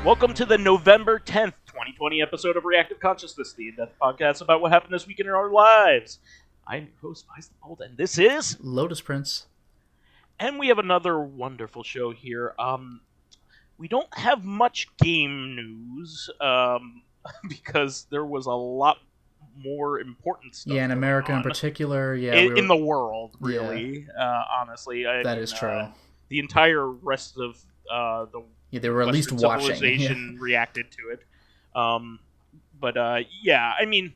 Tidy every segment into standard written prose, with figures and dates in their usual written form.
Welcome to the November 10th, 2020 episode of Reactive Consciousness, the in-depth podcast about what happened this week in our lives. I'm your host, vysethebold, and this is... Lotus Prince. And we have another wonderful show here. We don't have much game news, because there was a lot more important stuff. Yeah, in America in particular, yeah. In the world, really, honestly. That is true. The entire rest of the they were at least watching. Civilization reacted to it. Yeah, I mean,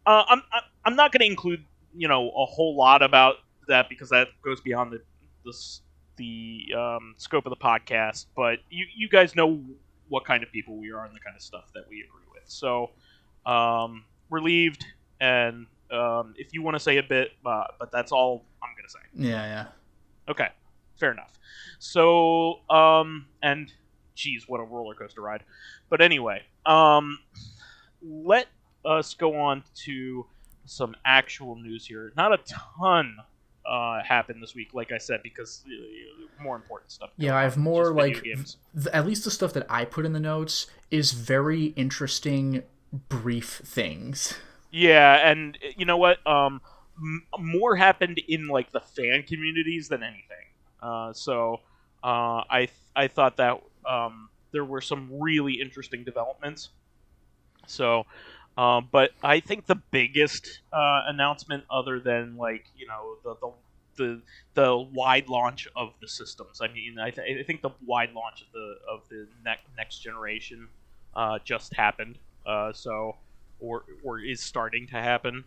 I'm not going to include, a whole lot about that because that goes beyond the scope of the podcast. But you guys know what kind of people we are and the kind of stuff that we agree with. So, relieved, and if you want to say a bit, but that's all I'm going to say. Yeah. Okay, fair enough. So, and geez, what a roller coaster ride. But anyway, let us go on to some actual news here. Not a ton happened this week, like I said, because more important stuff. Yeah, I have more at least the stuff that I put in the notes is very interesting, brief things. Yeah, and you know what? More happened in the fan communities than anything. So I thought that there were some really interesting developments. So, but I think the biggest announcement, other than the wide launch of the systems. I mean, I think the wide launch of the next generation just happened. Or is starting to happen.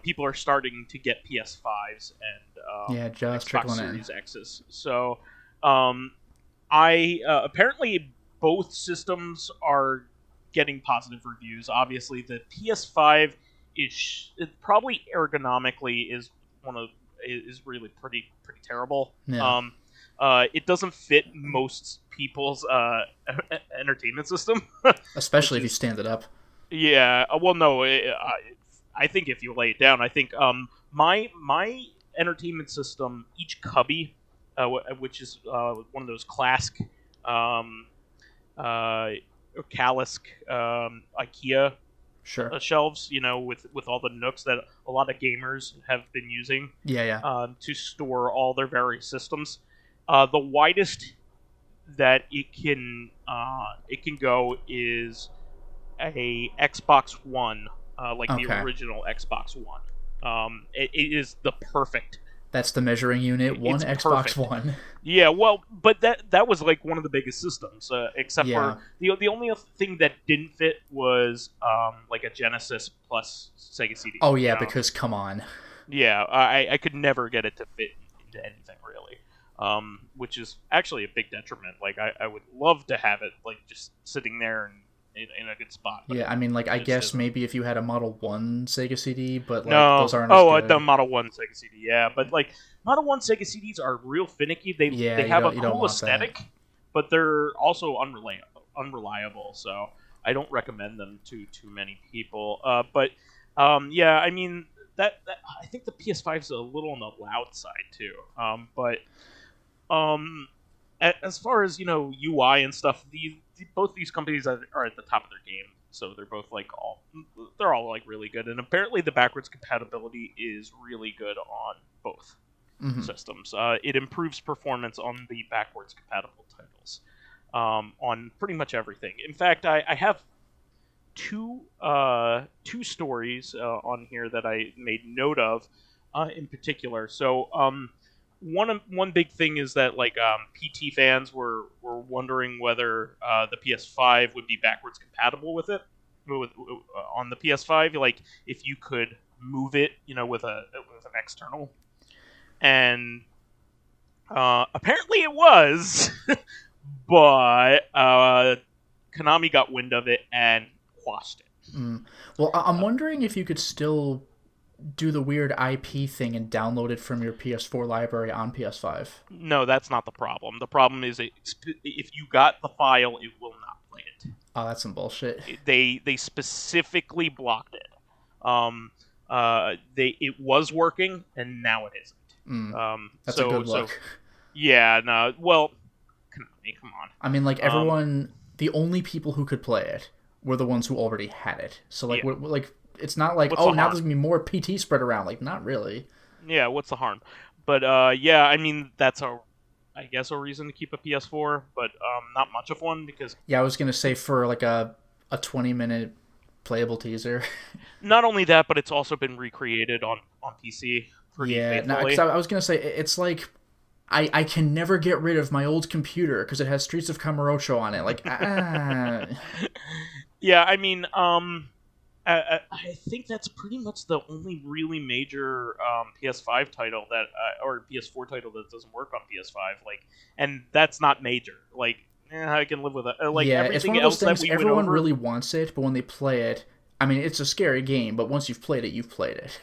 People are starting to get PS5s and just Xbox Series X's. So, apparently both systems are getting positive reviews. Obviously, the PS5 it probably ergonomically is really pretty terrible. Yeah. It doesn't fit most people's entertainment system, especially if you stand it up. Yeah. Well, no. I think if you lay it down, I think my entertainment system, each cubby, which is one of those Clask, Kalisk, IKEA shelves, with all the nooks that a lot of gamers have been using. To store all their various systems. The widest that it can go is a Xbox One, the original Xbox One. It is the perfect. That's the measuring unit. One Xbox perfect. One. Yeah, well, but that was one of the biggest systems, except for the only thing that didn't fit was a Genesis plus Sega CD. Oh yeah, because come on. Yeah, I could never get it to fit into anything really. Which is actually a big detriment. I would love to have it just sitting there and in a good spot. Yeah, I mean, I guess maybe if you had a Model 1 Sega CD, but no. Those aren't as good. The Model 1 Sega CD, yeah. But Model 1 Sega CDs are real finicky. They have a cool aesthetic, but they're also unreliable. So I don't recommend them to too many people. I mean that I think the PS5 is a little on the loud side too. As far as UI and stuff, both these companies are at the top of their game, so they're both all really good. And apparently, the backwards compatibility is really good on both systems. It improves performance on the backwards compatible titles on pretty much everything. In fact, I have two stories on here that I made note of in particular. So. One big thing is that PT fans were wondering whether the PS5 would be backwards compatible with it on the PS5, if you could move it, with an external, and apparently it was, but Konami got wind of it and quashed it. Well, I'm wondering if you could still do the weird IP thing and download it from your PS4 library on PS5. No, that's not the problem. The problem is if you got the file, it will not play it. Oh, that's some bullshit. They specifically blocked it. It was working, and now it isn't. That's a good look. Yeah, no. Well, Konami, come on. I mean, like, everyone, the only people who could play it were the ones who already had it. So, like, like it's not like, now there's going to be more PT spread around. Like, not really. Yeah, what's the harm? But, yeah, I mean, that's I guess a reason to keep a PS4, but not much of one, because... Yeah, I was going to say for, like, a 20-minute playable teaser. Not only that, but it's also been recreated on PC pretty faithfully. I was going to say, it's like... I can never get rid of my old computer because it has Streets of Kamurocho on it. Like, Yeah, I mean, I think that's pretty much the only really major PS5 title that, or PS4 title that doesn't work on PS5. Like, and that's not major. Like, I can live with it. Like, yeah, everything it's one of else those things. that we Everyone went over, really wants it, but when they play it, I mean, it's a scary game. But once you've played it, you've played it.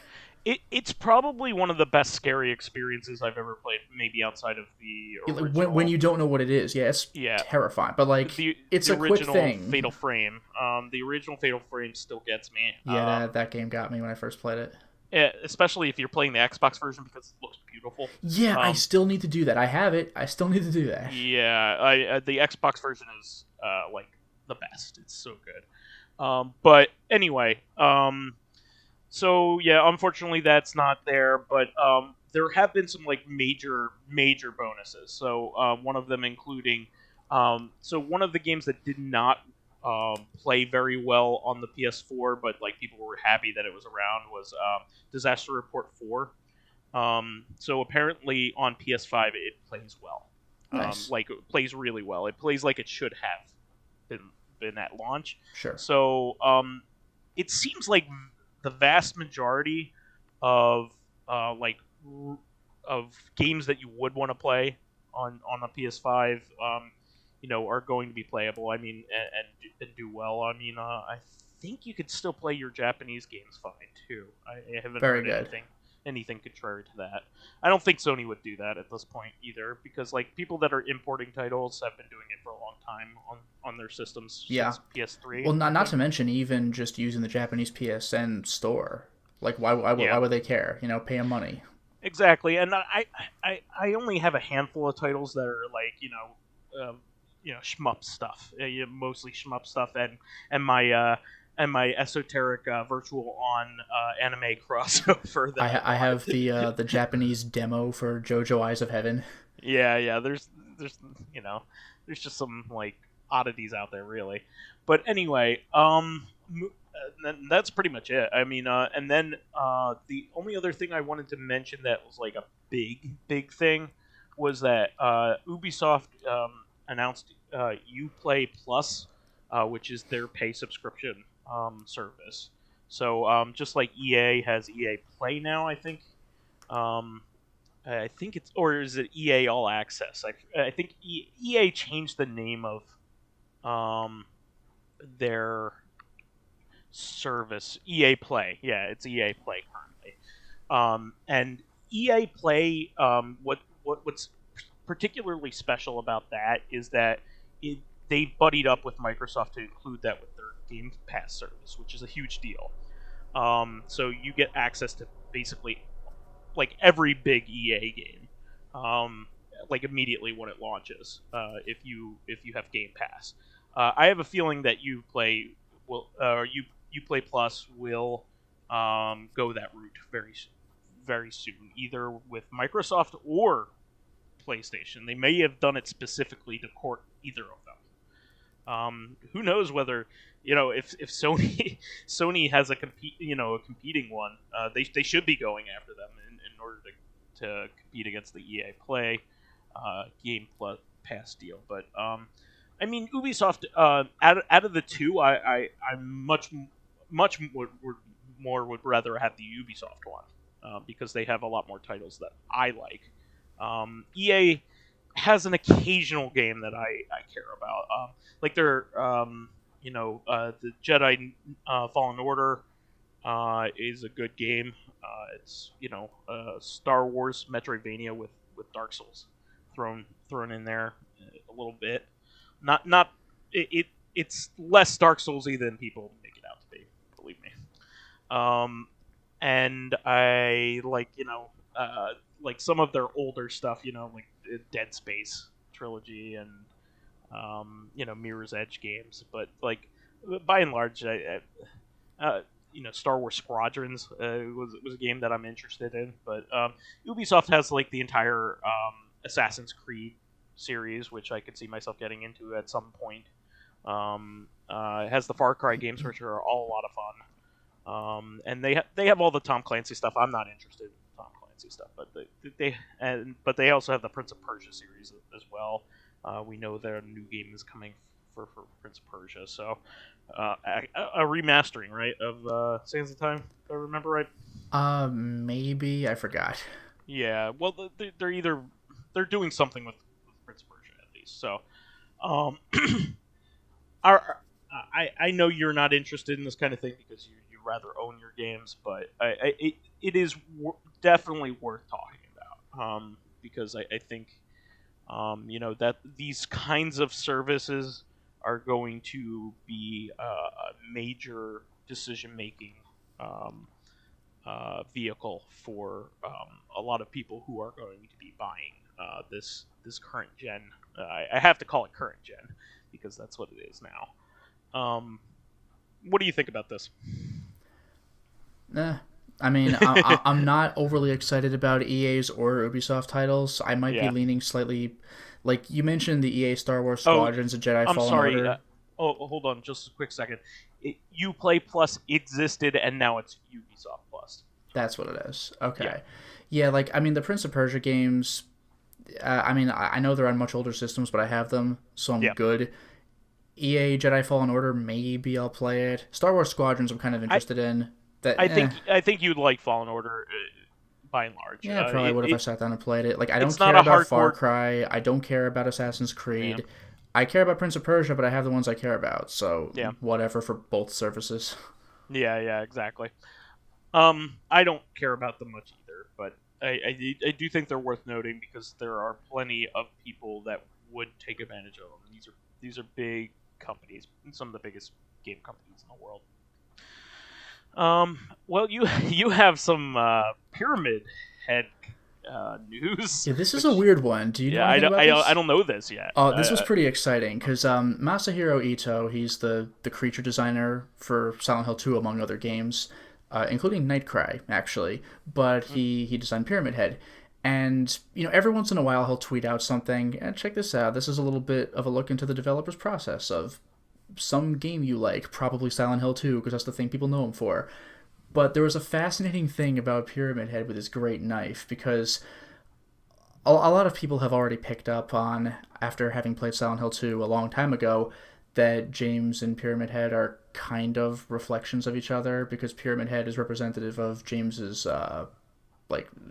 It's probably one of the best scary experiences I've ever played, maybe outside of the original. When you don't know what it is, it's terrifying. But like, it's a quick thing. Fatal Frame. The original Fatal Frame still gets me. Yeah, that game got me when I first played it. Yeah, especially if you're playing the Xbox version because it looks beautiful. Yeah, I still need to do that. I have it. I still need to do that. Yeah, the Xbox version is like the best. It's so good. But anyway, so yeah, unfortunately that's not there, but there have been some like major bonuses. So one of them including so one of the games that did not play very well on the PS4, but like people were happy that it was around, was Disaster Report 4. So apparently on PS5 it plays well. Nice. Like it plays really well. It plays like it should have been at launch. Sure. So it seems like the vast majority of games that you would want to play on a PS5, are going to be playable. I mean, and do well. I mean, I think you could still play your Japanese games fine too. I haven't heard anything contrary to that. I don't think Sony would do that at this point either, because like people that are importing titles have been doing it for a long time on their systems since PS3. Well, not to mention even just using the Japanese PSN store. Like, why would they care? Pay them money. Exactly, and I only have a handful of titles that are like shmup stuff, mostly shmup stuff, and my esoteric virtual on anime crossover. I have the Japanese demo for JoJo Eyes of Heaven. Yeah. There's just some like oddities out there, really. But anyway, that's pretty much it. I mean, and then the only other thing I wanted to mention that was like a big thing was that Ubisoft announced Uplay Plus, which is their pay subscription service. So just like EA has EA Play now, I think. I think it's, or is it EA All Access? I think EA changed the name of their service. EA Play, yeah, it's EA Play currently. And EA Play, what's particularly special about that is that they buddied up with Microsoft to include that with their Game Pass service, which is a huge deal. So you get access to basically like every big EA game, like immediately when it launches. If you have Game Pass, I have a feeling that Uplay Plus will go that route very soon, either with Microsoft or PlayStation. They may have done it specifically to court either of them. Who knows whether if Sony has a competing one, they should be going after them in order to compete against the EA Play Game Plus Pass deal. But I mean, Ubisoft out of the two, I'm much more would rather have the Ubisoft one because they have a lot more titles that I like. EA has an occasional game that I care about, like their the Jedi Fallen Order is a good game. It's Star Wars Metroidvania with Dark Souls thrown in there a little bit. It's less Dark Soulsy than people make it out to be, believe me. And I like like some of their older stuff, like Dead Space. Trilogy and Mirror's Edge games, but like by and large, Star Wars Squadrons was a game that I'm interested in, but Ubisoft has like the entire Assassin's Creed series, which I could see myself getting into at some point. It has the Far Cry games, which are all a lot of fun, and they have all the Tom Clancy stuff. I'm not interested in Tom Clancy stuff, but they also have the Prince of Persia series as well. We know their new game is coming for Prince of Persia, so a remastering, right, of Sands of Time, if I remember right. Maybe I forgot. Yeah, well, they're doing something with Prince of Persia at least. So, I know you're not interested in this kind of thing because you rather own your games, but it is definitely worth talking about because I think that these kinds of services are going to be a major decision-making vehicle for a lot of people who are going to be buying this current gen. I have to call it current gen because that's what it is now. What do you think about this? I mean, I'm not overly excited about EA's or Ubisoft titles. I might be leaning slightly, like you mentioned, the EA Star Wars Squadrons and Jedi Fallen Order. Hold on, just a quick second. Uplay Plus existed, and now it's Ubisoft Plus. That's what it is. Okay. Yeah, like, I mean, the Prince of Persia games, I know they're on much older systems, but I have them, so I'm good. EA Jedi Fallen Order, maybe I'll play it. Star Wars Squadrons I'm kind of interested in. I think you'd like Fallen Order by and large. Yeah, I probably would if I sat down and played it. Like, I don't care about Far Cry. I don't care about Assassin's Creed. Yeah. I care about Prince of Persia, but I have the ones I care about. So whatever for both services. Yeah, exactly. I don't care about them much either, but I do think they're worth noting because there are plenty of people that would take advantage of them. These are big companies, some of the biggest game companies in the world. Well, you have some Pyramid Head news. Yeah, this is a weird one. Do you know anything about this? I don't know this yet. Oh, this was pretty exciting because Masahiro Ito, he's the creature designer for Silent Hill 2, among other games, including Nightcry, actually. But he designed Pyramid Head. And, every once in a while he'll tweet out something, and check this out, this is a little bit of a look into the developer's process of some game you like, probably Silent Hill 2, because that's the thing people know him for. But there was a fascinating thing about Pyramid Head with his great knife, because a lot of people have already picked up on, after having played Silent Hill 2 a long time ago, that James and Pyramid Head are kind of reflections of each other, because Pyramid Head is representative of James's,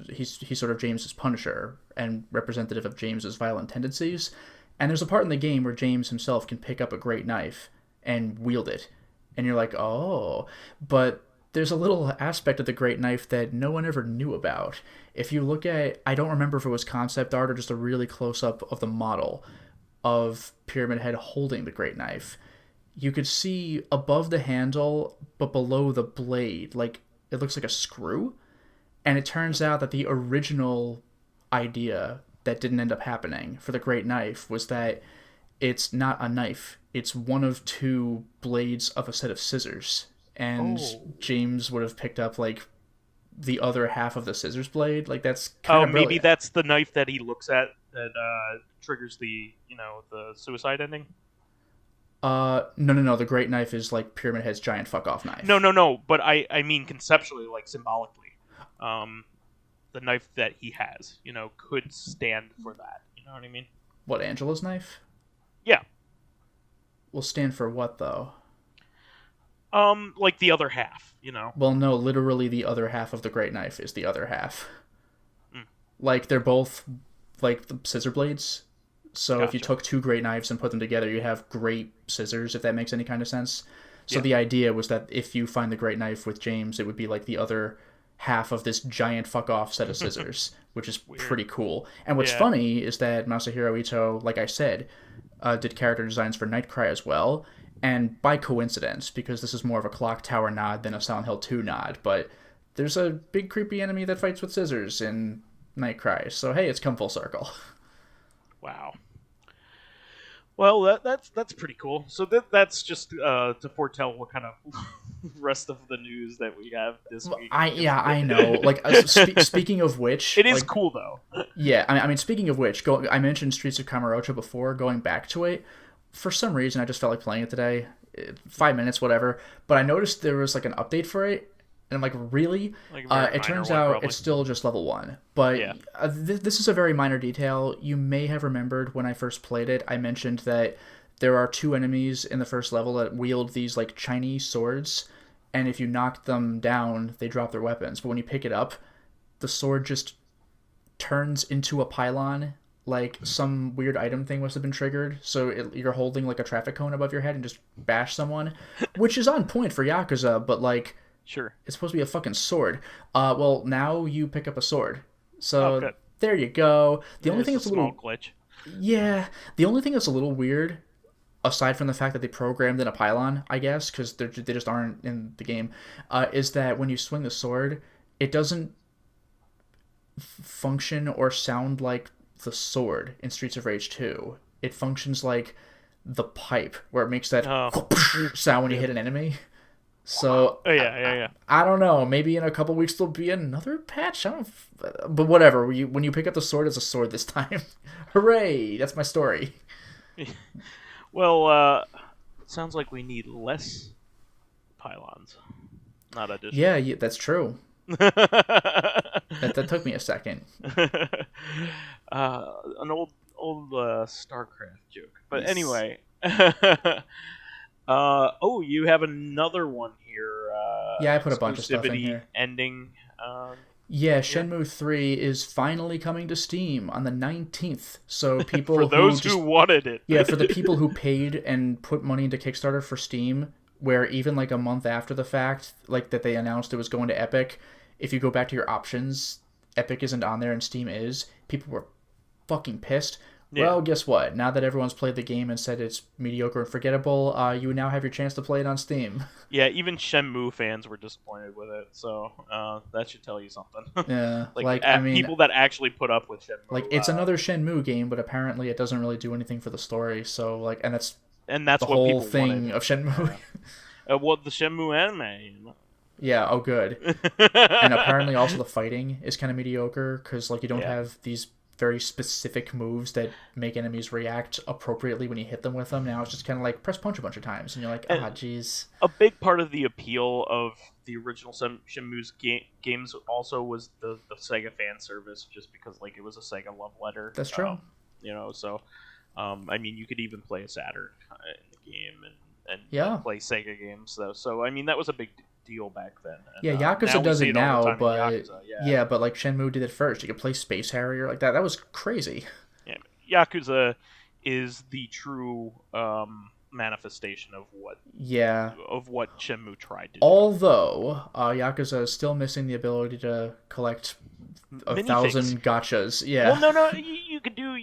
he's sort of James's Punisher, and representative of James's violent tendencies. And there's a part in the game where James himself can pick up a great knife and wield it. And you're like, oh. But there's a little aspect of the great knife that no one ever knew about. If you look at, I don't remember if it was concept art or just a really close-up of the model of Pyramid Head holding the great knife, you could see above the handle, but below the blade, like, it looks like a screw. And it turns out that the original idea that didn't end up happening for the great knife was that it's not a knife. It's one of two blades of a set of scissors. And James would have picked up, like, the other half of the scissors blade. Like, that's kind of brilliant. Maybe that's the knife that he looks at that triggers the suicide ending? No. The great knife is, like, Pyramid Head's giant fuck-off knife. No. But I mean conceptually, like, symbolically. The knife that he has, could stand for that. You know what I mean? What, Angela's knife? Yeah. Will stand for what, though? Like the other half, Well, no, literally the other half of the great knife is the other half. Like, they're both, like, the scissor blades. So If you took two great knives and put them together, you'd have great scissors, if that makes any kind of sense. So the idea was that if you find the great knife with James, it would be like the other half of this giant fuck-off set of scissors, which is pretty cool. And what's funny is that Masahiro Ito, like I said, did character designs for Nightcry as well, and by coincidence, because this is more of a Clock Tower nod than a Silent Hill 2 nod, but there's a big creepy enemy that fights with scissors in Nightcry, so hey, it's come full circle. Wow. Well, that's pretty cool. So that's just to foretell what kind of rest of the news that we have this week. I know. Like, speaking of which, it is like, cool though. Yeah, I mean, speaking of which, I mentioned Streets of Kamurocho before. Going back to it, for some reason, I just felt like playing it today. 5 minutes, whatever. But I noticed there was like an update for it, and I'm like, really? Like a It turns one, out probably. it's still just level 1. But Yeah. This is a very minor detail. You may have remembered when I first played it, I mentioned that there are 2 enemies in the first level that wield these like Chinese swords, and if you knock them down, they drop their weapons. But when you pick it up, the sword just turns into a pylon. Like some weird item thing must have been triggered, so you're holding like a traffic cone above your head and just bash someone, which is on point for Yakuza, but like, Sure. it's supposed to be a fucking sword. Well, now you pick up a sword, so good. there you go. The only thing It's that's a a little small glitch. yeah, the only thing that's a little weird, aside from the fact that they programmed in a pylon, I guess, because they just aren't in the game, is that when you swing the sword, it doesn't function or sound like the sword in Streets of Rage 2. It functions like the pipe, where it makes that sound when you hit an enemy. So Yeah. I don't know. Maybe in a couple weeks there'll be another patch. I don't. But whatever. When you pick up the sword, it's a sword this time. Hooray! That's my story. Well, sounds like we need less pylons, not additional. Yeah, that's true. That took me a second. An old StarCraft joke, but Yes. Anyway. You have another one here. Yeah, I put a bunch of stuff in exclusivity here. Ending. Yeah, Shenmue 3 is finally coming to Steam on the 19th. So people For those who who wanted it. yeah, for the people who paid and put money into Kickstarter for Steam, where even like a month after the fact, like that they announced it was going to Epic, if you go back to your options, Epic isn't on there and Steam is. People were fucking pissed. Yeah. Well, guess what? Now that everyone's played the game and said it's mediocre and forgettable, you now have your chance to play it on Steam. Yeah, even Shenmue fans were disappointed with it, so that should tell you something. Yeah, I mean, people that actually put up with Shenmue. Like, it's another Shenmue game, but apparently it doesn't really do anything for the story. So, like, and that's the the what whole people thing wanted. of Shenmue. The Shenmue anime. Yeah, oh good. And apparently also the fighting is kind of mediocre, because, like, you don't have these very specific moves that make enemies react appropriately when you hit them with them. Now it's just kind of like press punch a bunch of times, and you're like, jeez. A big part of the appeal of the original Shenmue's games also was the Sega fan service, just because like it was a Sega love letter. That's true. I mean, you could even play a Saturn in the game and play Sega games though. So I mean, that was a big deal back then. And, Yeah, Yakuza does it all the now, time in but Yakuza, but like Shenmue did it first. You could play Space Harrier like that. That was crazy. Yeah, Yakuza is the true manifestation of what Shenmue tried to do. Although Yakuza is still missing the ability to collect 1,000 gachas. Yeah. Well, no, you could do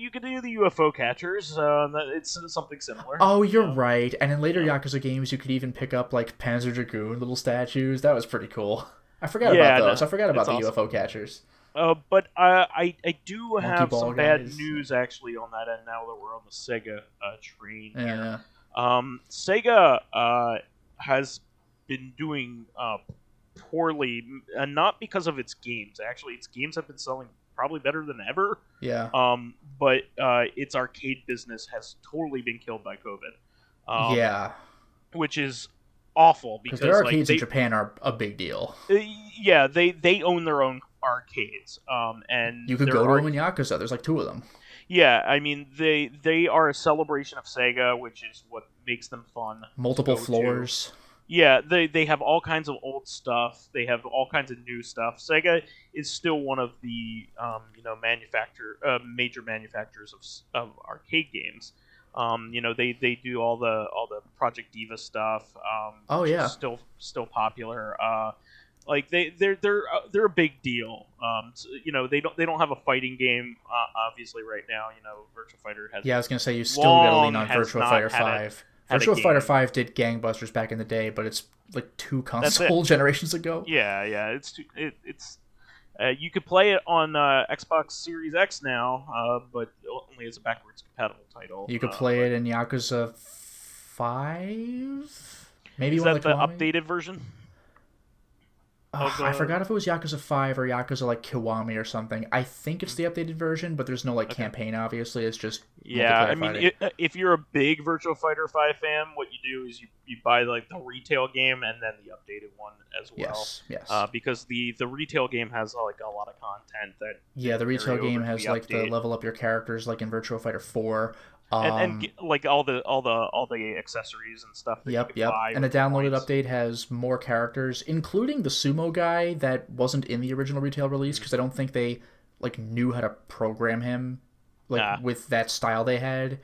the UFO catchers. It's something similar. Oh, you're right. And in later Yakuza games, you could even pick up like Panzer Dragoon little statues. That was pretty cool. I forgot about those. I forgot about the awesome. UFO catchers. But I do have Ball some guys. bad news actually on that end now that we're on the Sega train. Yeah. Sega has been doing poorly, and not because of its games. Actually, its games have been selling probably better than ever. Yeah. But its arcade business has totally been killed by COVID. Which is awful because their arcades in Japan are a big deal. Yeah, they own their own arcades. And you could go to them in Yakuza. There's like 2 of them. Yeah, I mean they are a celebration of Sega, which is what makes them fun. Multiple floors. Yeah, they have all kinds of old stuff. They have all kinds of new stuff. Sega is still one of the major manufacturers of arcade games. They do all the Project Diva stuff. Which is still popular. They're a big deal. They don't have a fighting game obviously right now. Virtua Fighter has. Yeah, I was gonna say you still gotta lean on Virtua Fighter 5. Virtua Fighter 5 did gangbusters back in the day, but it's like 2 console generations ago. Yeah, it's You could play it on Xbox Series X now, but only as a backwards compatible title. You could play it in Yakuza 5? Maybe Is one that of the the Kiwami? updated version? I forgot if it was Yakuza 5 or Yakuza like Kiwami or something. I think it's the updated version, but there's no like campaign. Obviously, it's just Yeah, I multiplayer mean, fighting. if you're a big Virtua Fighter 5 fan, what you do is you buy like the retail game and then the updated one as well. Yes. Because the retail game has like a lot of content that Yeah, the retail carry over game to has the like the update. level up your characters like in Virtua Fighter 4. Like all the accessories and stuff that you can Yep. buy And the with the downloaded points. update has more characters, including the sumo guy that wasn't in the original retail release because I don't think they like knew how to program him like Nah. with that style they had.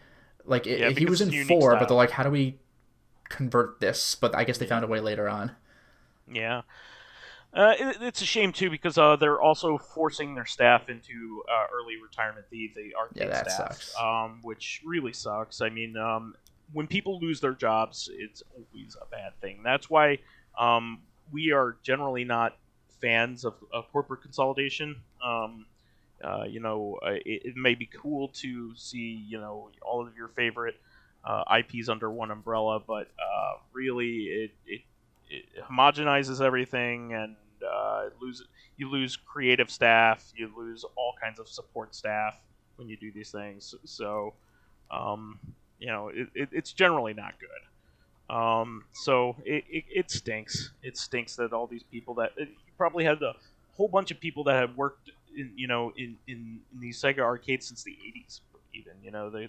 Like Yeah, he because was it's in a unique 4, but they're style. like, how do we convert this? But I guess they found a way later on. Yeah. It's a shame too because they're also forcing their staff into early retirement. The Yeah, arcade that staff, sucks. which really sucks. I mean, when people lose their jobs, it's always a bad thing. That's why we are generally not fans of corporate consolidation. It may be cool to see all of your favorite IPs under one umbrella, but really it homogenizes everything and you lose creative staff, you lose all kinds of support staff when you do these things. So, it's generally not good. So it stinks. It stinks that all these people that you probably had a whole bunch of people that had worked in these Sega arcades since the 80s. Even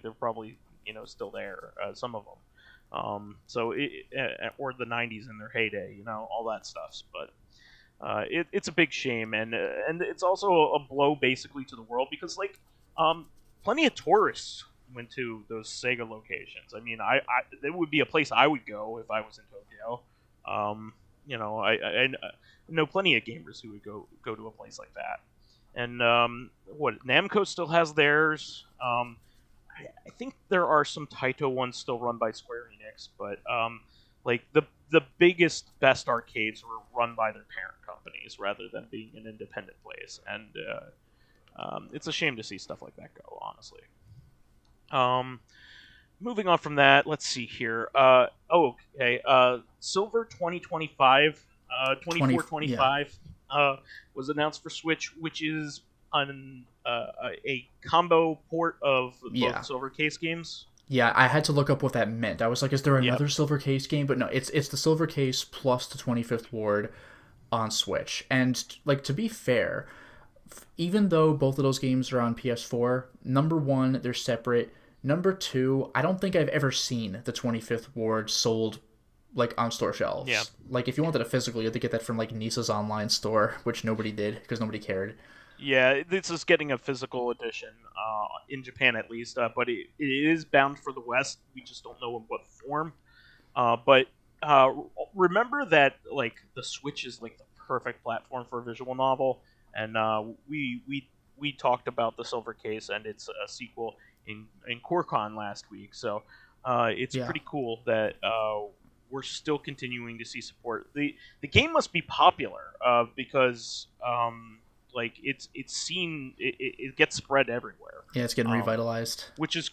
they're probably still there. Some of them. Or the 90s in their heyday, all that stuff. But it's a big shame, and it's also a blow basically to the world because plenty of tourists went to those Sega locations. I mean, it would be a place I would go if I was in Tokyo. I know plenty of gamers who would go to a place like that. And Namco still has theirs. I think there are some Taito ones still run by Square Enix, but the biggest, best arcades were run by their parent companies rather than being an independent place, and it's a shame to see stuff like that go, honestly. Moving on from that, let's see here. Silver 2025, 2425 was announced for Switch, which is a combo port of both Silver Case games. Yeah, I had to look up what that meant. I was like, is there another Silver Case game? But no, it's the Silver Case plus the 25th Ward on Switch. And to be fair, even though both of those games are on PS4, number one, they're separate. Number two, I don't think I've ever seen the 25th Ward sold on store shelves. Yeah. If you wanted it physically, you had to get that from Nisa's online store, which nobody did because nobody cared. Yeah, this is getting a physical edition in Japan at least, but it is bound for the West. We just don't know in what form. But remember that the Switch is the perfect platform for a visual novel, and we talked about the Silver Case and its sequel in CoreCon last week. So it's pretty cool that we're still continuing to see support. The game must be popular because. It's seen, it gets spread everywhere. Yeah, it's getting revitalized, which is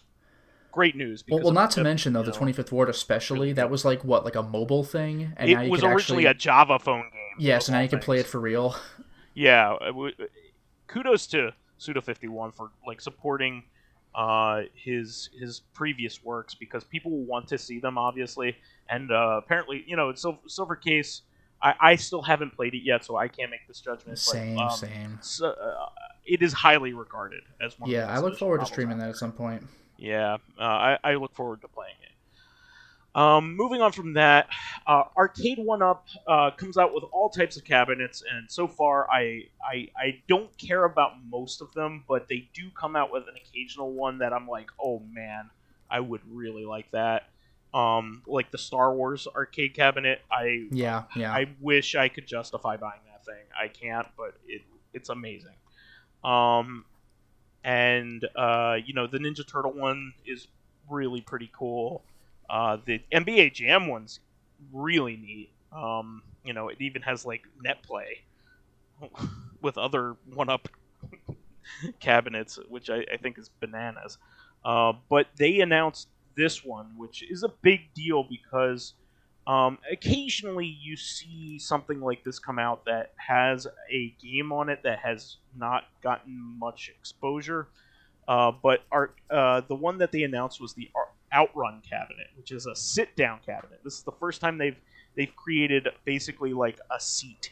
great news. Well, not to mention though, the 25th Ward especially, really that was like a mobile thing, and it now you was could originally a Java phone game. Yeah, so now you can play it for real. Yeah, kudos to Suda51 for supporting his previous works because people want to see them, obviously, and apparently Silver Case. I still haven't played it yet, so I can't make this judgment. Same. So, it is highly regarded as one. Yeah, I look forward to streaming that at some point. Yeah, I look forward to playing it. Moving on from that, Arcade 1-Up comes out with all types of cabinets, and so far I don't care about most of them, but they do come out with an occasional one that I'm like, oh man, I would really like that. Like the Star Wars arcade cabinet, I wish I could justify buying that thing. I can't, but it's amazing. And the Ninja Turtle one is really pretty cool. The NBA Jam one's really neat. It even has net play, with other one-up cabinets, which I think is bananas. But they announced this one, which is a big deal because occasionally you see something like this come out that has a game on it that has not gotten much exposure. But the one that they announced was the Outrun cabinet, which is a sit-down cabinet. This is the first time they've created basically like a seat,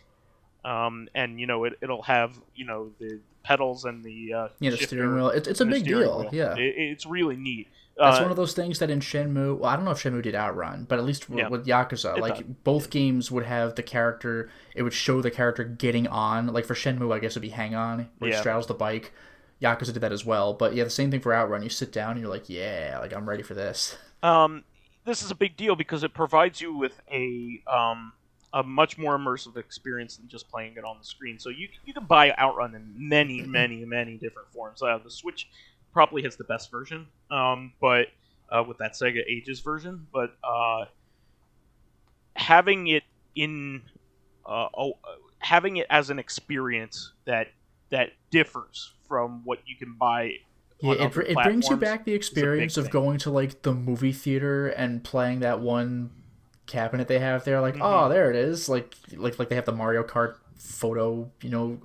and it'll have the pedals and the the steering wheel. It's a big deal. Wheel. Yeah, It's really neat. That's one of those things that in Shenmue, well, I don't know if Shenmue did Outrun, but at least with Yakuza, like both games would have the character. It would show the character getting on. Like for Shenmue, I guess it'd be hang on, where it straddles the bike. Yakuza did that as well, but yeah, the same thing for Outrun. You sit down and you're like, yeah, like I'm ready for this. This is a big deal because it provides you with a much more immersive experience than just playing it on the screen. So you can buy Outrun in many, many, many different forms. The Switch probably has the best version, but with that Sega Ages version. But having it having it as an experience that differs from what you can buy. Yeah, it brings you back the experience of going to like the movie theater and playing that one cabinet they have there. Like, oh, there it is. Like they have the Mario Kart photo,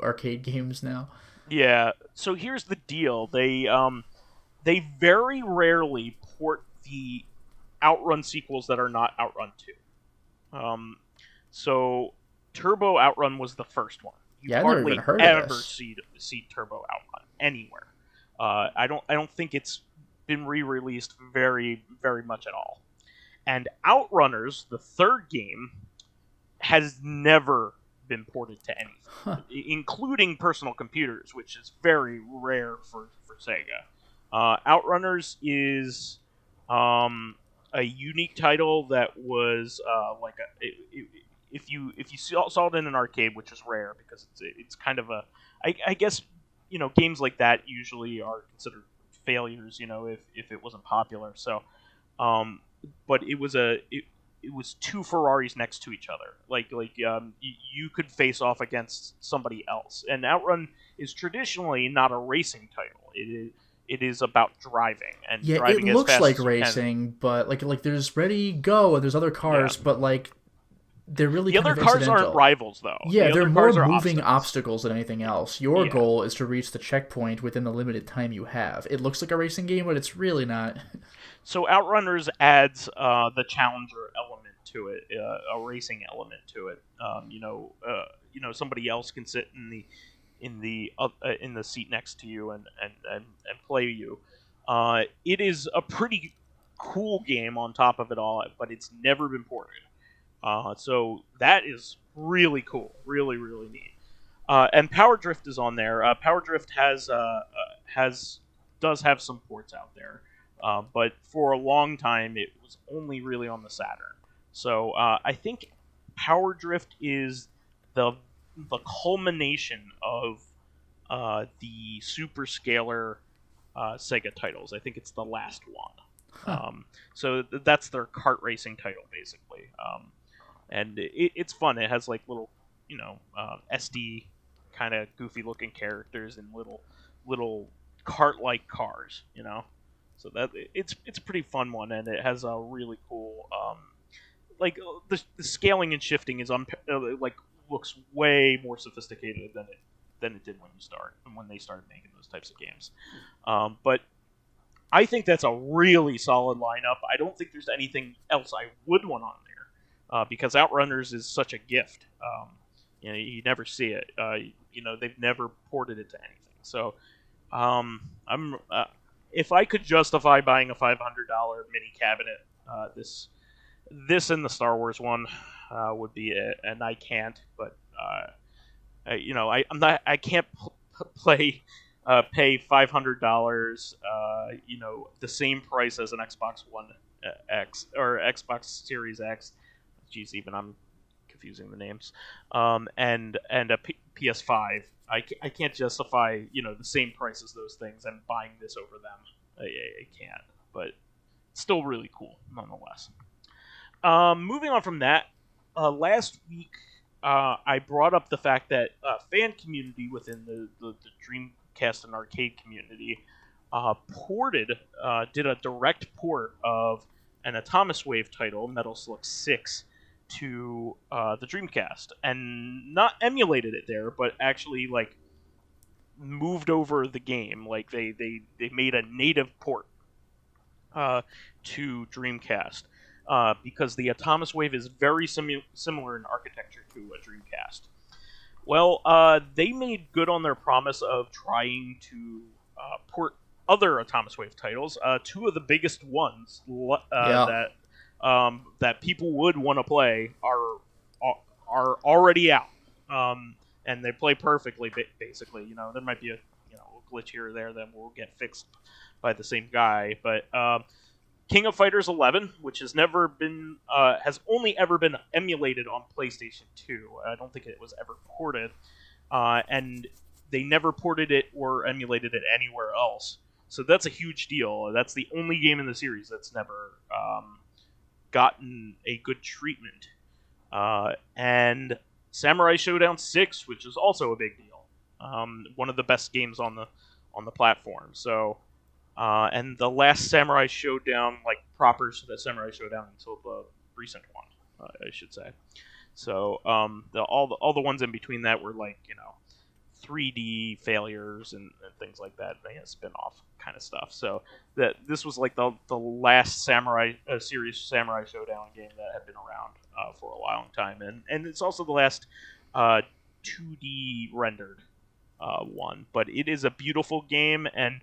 arcade games now. Yeah. So here's the deal. They very rarely port the Outrun sequels that are not Outrun 2. So Turbo Outrun was the first one. You hardly ever see Turbo Outrun anywhere. I don't think it's been re-released very, very much at all. And Outrunners, the third game, has never been ported to anything, including personal computers, which is very rare for Sega. Outrunners is a unique title that was if you saw it in an arcade, which is rare because it's kind of I guess games like that usually are considered failures if it wasn't popular. So but it was two Ferraris next to each other. You could face off against somebody else. And Outrun is traditionally not a racing title. It is about driving and driving it as looks fast like as racing, but like there's Ready Go and there's other cars, but like they're really the kind other of cars incidental. aren't rivals though. Yeah, they're more moving obstacles than anything else. Your goal is to reach the checkpoint within the limited time you have. It looks like a racing game, but it's really not. So Outrunners adds the challenger element to it, a racing element to it. Somebody else can sit in the seat next to you and play you. It is a pretty cool game on top of it all, but it's never been ported. So that is really cool, really, really neat. And Power Drift is on there. Power Drift does have some ports out there, but for a long time it was only really on the Saturn. So I think Power Drift is the culmination of the Super Scalar Sega titles. I think it's the last one. So that's their kart racing title, basically. And it's fun. It has like little, SD kind of goofy looking characters and little kart-like cars, So that it's a pretty fun one, and it has a really cool, the scaling and shifting is looks way more sophisticated than it did when they started making those types of games. But I think that's a really solid lineup. I don't think there's anything else I would want on there. Because Outrunners is such a gift. You never see it. They've never ported it to anything. So, if I could justify buying a $500 mini cabinet, this and the Star Wars one would be it. And I can't. But I can't pay $500. The same price as an Xbox One X or Xbox Series X. Geez, even I'm confusing the names. And a PS5. I can't justify the same price as those things and buying this over them. I can't, but it's still really cool nonetheless. Moving on from that, last week I brought up the fact that fan community within the Dreamcast and arcade community did a direct port of an Atomiswave title, Metal Slug 6, to the Dreamcast, and not emulated it there, but actually like moved over the game. Like they made a native port to Dreamcast. Because the Atomiswave is very similar in architecture to a Dreamcast. Well, they made good on their promise of trying to port other Atomiswave titles. Two of the biggest ones that people would want to play are already out, and they play perfectly. Basically, there might be a glitch here or there that will get fixed by the same guy, but. King of Fighters 11, which has only ever been emulated on PlayStation 2. I don't think it was ever ported, and they never ported it or emulated it anywhere else. So that's a huge deal. That's the only game in the series that's never gotten a good treatment. And Samurai Showdown 6, which is also a big deal. One of the best games on the platform. So. And the last Samurai Showdown, like proper Samurai Showdown until the recent one, I should say. So all the ones in between that were like 3D failures and things like that. They had spin-off kind of stuff. So this was like the last serious Samurai Showdown game that had been around for a long time, and it's also the last 2D rendered one. But it is a beautiful game and.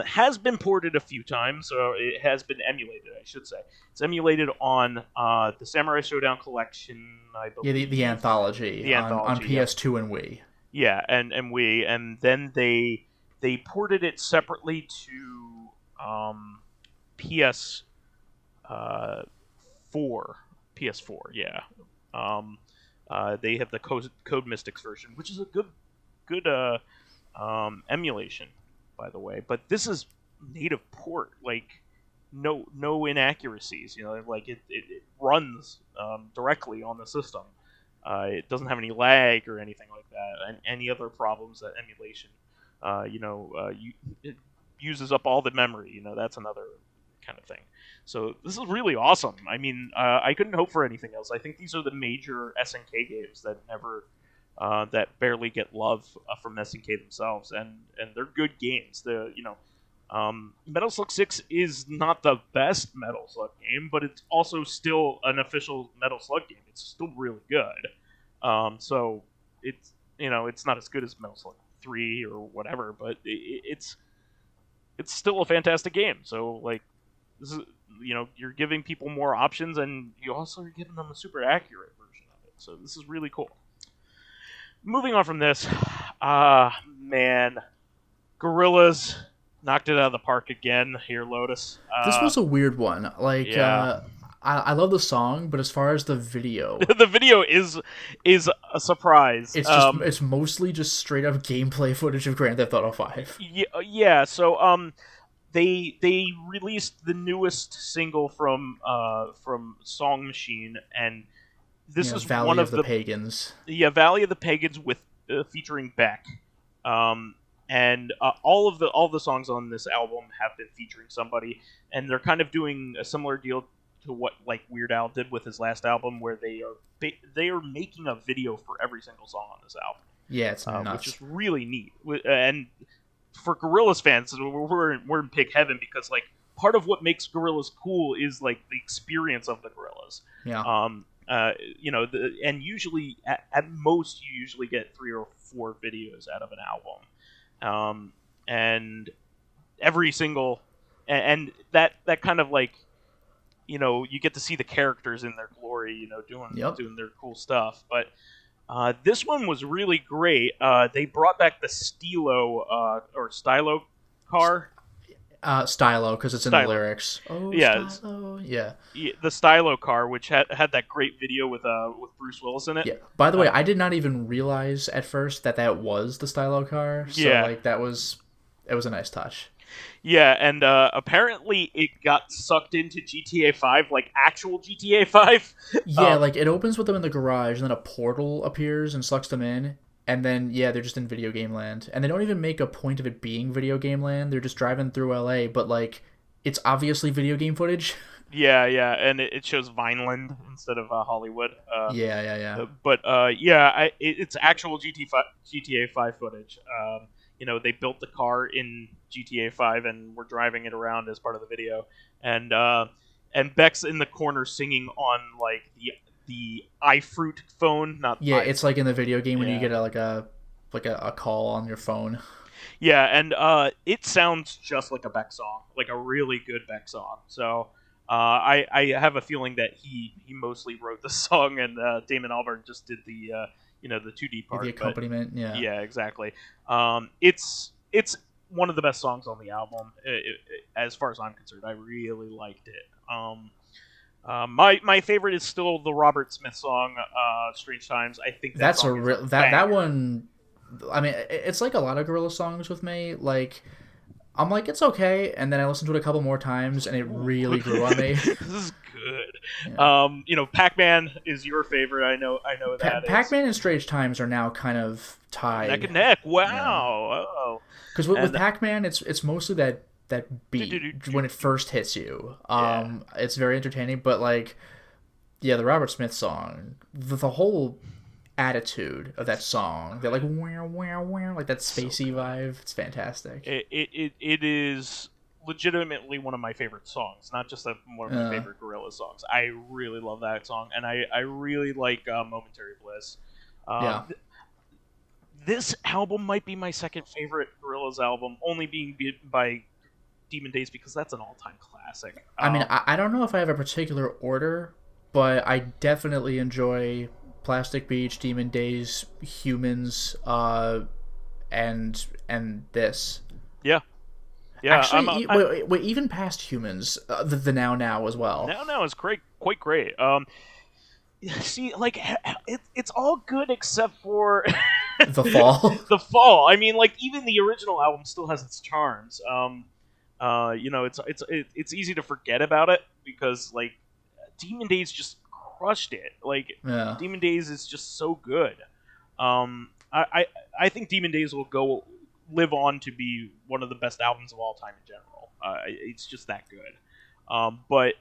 Has been ported a few times, so it has been emulated, I should say. It's emulated on the Samurai Showdown Collection, I believe. Yeah, the anthology. On PS2 and Wii. Yeah, and Wii. And then they ported it separately to PS4. PS4, yeah. They have the Code Mystics version, which is a good emulation. By the way, but this is native port, like no inaccuracies. Like it runs directly on the system. It doesn't have any lag or anything like that, and any other problems that emulation, it uses up all the memory. That's another kind of thing. So this is really awesome. I mean, I couldn't hope for anything else. I think these are the major SNK games that never. That barely get love from SNK themselves, and they're good games. Metal Slug 6 is not the best Metal Slug game, but it's also still an official Metal Slug game. It's still really good. So it's it's not as good as Metal Slug 3 or whatever, but it's still a fantastic game. So like this is you're giving people more options, and you also are giving them a super accurate version of it. So this is really cool. Moving on from this, man, Gorillaz knocked it out of the park again here, Lotus. This was a weird one. Like, yeah. I love the song, but as far as the video, the video is a surprise. It's mostly just straight up gameplay footage of Grand Theft Auto 5. Yeah. So they released the newest single from Song Machine, and this is Valley one of the Pagans. Yeah, Valley of the Pagans with featuring Beck, and all of the songs on this album have been featuring somebody, and they're kind of doing a similar deal to what like Weird Al did with his last album, where they are making a video for every single song on this album. Yeah, it's nuts. Which is really neat, and for Gorillaz fans, we're in pig heaven because like part of what makes Gorillaz cool is like the experience of the Gorillaz. Yeah. And usually at most you usually get 3 or 4 videos out of an album, and every single and that kind of like you get to see the characters in their glory, doing their cool stuff. But this one was really great. They brought back the Stylo car. Stylo, because it's in the lyrics. Oh, yeah, Stylo. Yeah. The Stylo car, which had that great video with Bruce Willis in it. Yeah. By the way, I did not even realize at first that was the Stylo car. So, it was a nice touch. Yeah, and apparently it got sucked into GTA 5, like actual GTA 5. Yeah, like it opens with them in the garage, and then a portal appears and sucks them in, and then yeah, they're just in video game land, and they don't even make a point of it being video game land. They're just driving through LA, but like it's obviously video game footage. Yeah, yeah, and it shows Vineland instead of Hollywood. Yeah. But yeah, it's actual GTA 5 footage. They built the car in GTA 5 and we're driving it around as part of the video. And Beck's in the corner singing on like the iFruit phone, not Yeah, it's like in the video game when you Yeah. get a call on your phone. Yeah, and it sounds just like a Beck song, like a really good Beck song. So I have a feeling that he mostly wrote the song, and Damon Albarn just did the the 2D part, The accompaniment, yeah. Yeah, exactly. It's one of the best songs on the album, as far as I'm concerned. I really liked it. My favorite is still the Robert Smith song, "Strange Times." I think That's a song is real that one. I mean, it's like a lot of Gorillaz songs with me. Like, I'm like, it's okay, and then I listened to it a couple more times, and it really grew on me. This is good. Yeah. Pac-Man is your favorite. I know that. Pac-Man and Strange Times are now kind of tied. Neck and neck. Wow. Yeah. Oh. Because with Pac-Man, it's mostly that beat when it first hits you. It's very entertaining, but like, yeah, the Robert Smith song, the whole attitude of that song, that like wow, like that spacey vibe, it's fantastic. It is legitimately one of my favorite songs, not just one of my favorite Gorillaz songs. I really love that song, and I really like Momentary Bliss. This album might be my second favorite Gorillaz album, only being beat by Demon Days because that's an all-time classic. I mean, I don't know if I have a particular order, but I definitely enjoy Plastic Beach, Demon Days, Humans, and this. Yeah. Actually, wait, even past Humans, the Now as well. Now is quite great. See, like it's all good except for The Fall. The Fall. I mean, like even the original album still has its charms. It's easy to forget about it because like Demon Days just crushed it. Like Demon Days is just so good. I think Demon Days will live on to be one of the best albums of all time in general. It's just that good. But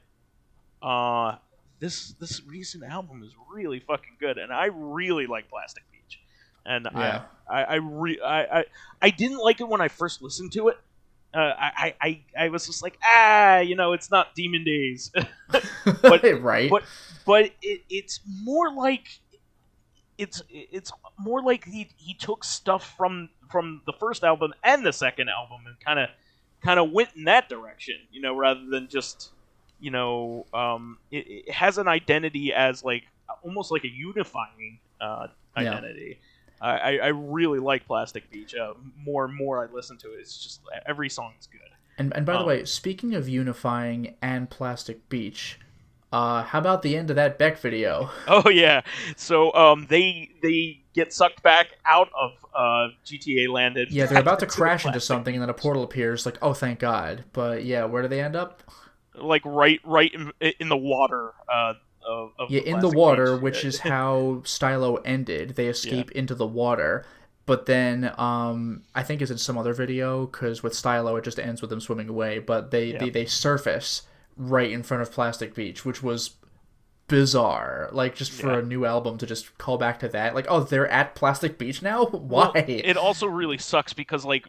this recent album is really fucking good, and I really like Plastic Beach. And I didn't like it when I first listened to it. I was just like, it's not Demon Days. But right. But it's more like it's more like he took stuff from the first album and the second album and kind of went in that direction, rather than just it has an identity as like almost like a unifying identity. I really like Plastic Beach. More and more I listen to it, it's just every song is good. And by the way, speaking of unifying and Plastic Beach, how about the end of that Beck video? Oh yeah, so they get sucked back out of GTA Land. Yeah, they're about to crash into something, and then a portal appears. Like, oh, thank God! But yeah, where do they end up? Like right in the water. In the water, which is how Stylo ended. They escape into the water, but then I think it's in some other video because with Stylo it just ends with them swimming away. But they surface right in front of Plastic Beach, which was bizarre. Like just for a new album to just call back to that. Like, oh, they're at Plastic Beach now. Why? Well, it also really sucks because like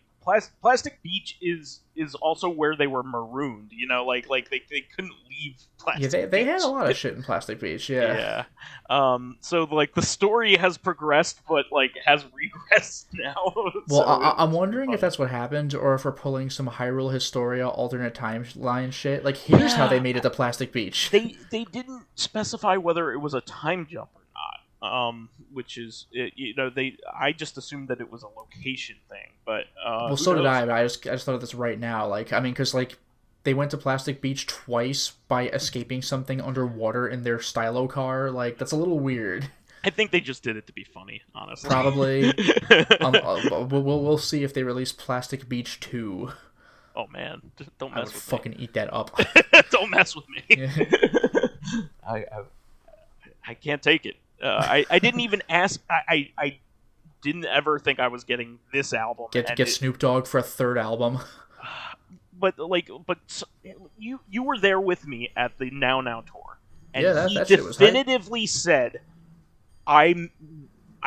Plastic Beach is also where they were marooned. Like they couldn't leave Plastic Beach. Yeah, they had a lot of shit in Plastic Beach. Yeah. So like the story has progressed, but like has regressed now. Well, I'm wondering if that's what happened, or if we're pulling some Hyrule Historia alternate timeline shit. Like, here's how they made it to Plastic Beach. They didn't specify whether it was a time jump or not. Which is, I just assumed that it was a location thing, but well, so did I. But I just thought of this right now. Like, I mean, because like they went to Plastic Beach twice by escaping something underwater in their Stylo car. Like, that's a little weird. I think they just did it to be funny, honestly. Probably. We'll see if they release Plastic Beach 2. Oh man, just don't I would mess with fucking eat that up. me. Don't mess with me. Yeah. I can't take it. I didn't even ask. I didn't ever think I was getting this album. Get Snoop Dogg for a third album. But you were there with me at the Now tour, and Yeah, he that shit was hype. definitively said, I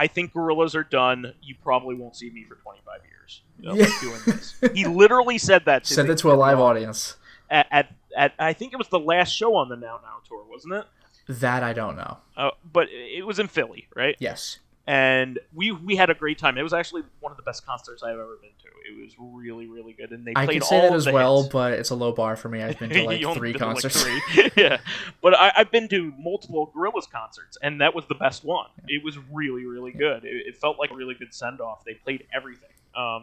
think Gorillaz are done. You probably won't see me for 25 years doing this. He literally said that to Said me, that to a live audience. at I think it was the last show on the Now tour, wasn't it? That I don't know. But it was in Philly, right? Yes. And we had a great time. It was actually one of the best concerts I've ever been to. It was really, really good, and they played all the hits. I can say that as well, but it's a low bar for me. I've been to like You only 3 been to, like, concerts. 3. Yeah, but I've been to multiple Gorillaz concerts, and that was the best one. It was really, really good. It felt like a really good send off. They played everything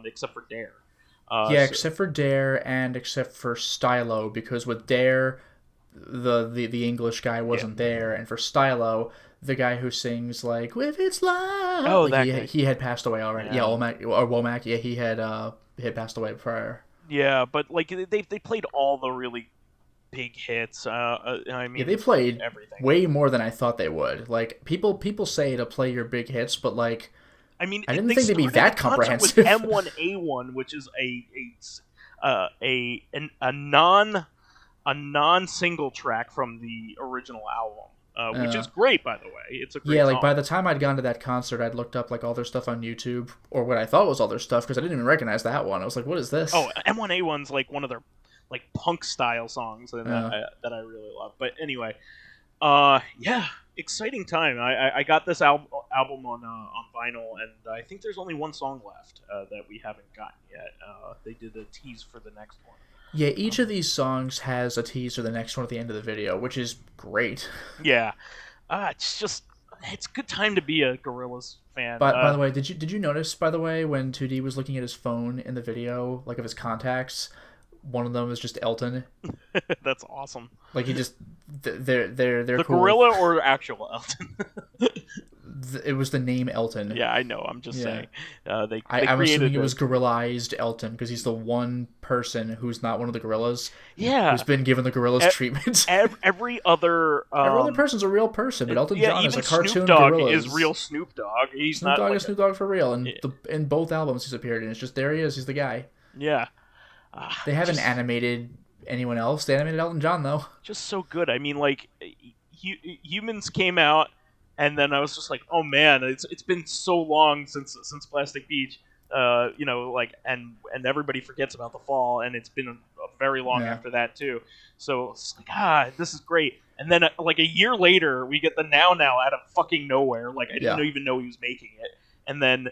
except for Dare. Except for Dare and except for Stylo, because with Dare, the English guy wasn't there, and for Stylo, the guy who sings like "With Its Love," that guy. he had passed away already. Yeah, Womack. Yeah, he had passed away prior. Yeah, but like they played all the really big hits. I mean, they played everything. Way more than I thought they would. Like people say to play your big hits, but like I mean, I didn't think they'd be that comprehensive. With M1A1, which is a non-single track from the original album, which is great, by the way. It's a great song. By the time I'd gone to that concert, I'd looked up like all their stuff on YouTube, or what I thought was all their stuff, because I didn't even recognize that one. I was like, "What is this?" Oh, M1A1's like one of their like punk style songs that I really love. But anyway, exciting time. I got this album on vinyl, and I think there's only one song left that we haven't gotten yet. They did a tease for the next one. Yeah, each of these songs has a tease for the next one at the end of the video, which is great. Yeah, it's a good time to be a Gorillaz fan. But by the way, did you notice, by the way, when 2D was looking at his phone in the video, like of his contacts, one of them is just Elton? That's awesome. Like he just they're the cool. gorilla or actual Elton? It was the name Elton. Yeah, I know. I'm just saying. I'm assuming it was Gorillazed Elton because he's the one person who's not one of the Gorillaz. Yeah, who's been given the Gorillaz treatment. Every other person's a real person, but Elton John is a cartoon. Snoop Dogg Gorillaz. is real Snoop Dogg. He's Snoop not Dogg like is Snoop Dogg for real, and in both albums he's appeared in. It's just there he is. He's the guy. Yeah. They haven't animated anyone else. They animated Elton John though. Just so good. I mean, like, Humans came out, and then I was just like, oh man, it's been so long since Plastic Beach, and everybody forgets about The Fall, and it's been a very long after that too. So it's like, this is great. And then like a year later, we get the Now out of fucking nowhere. Like I didn't even know he was making it. And then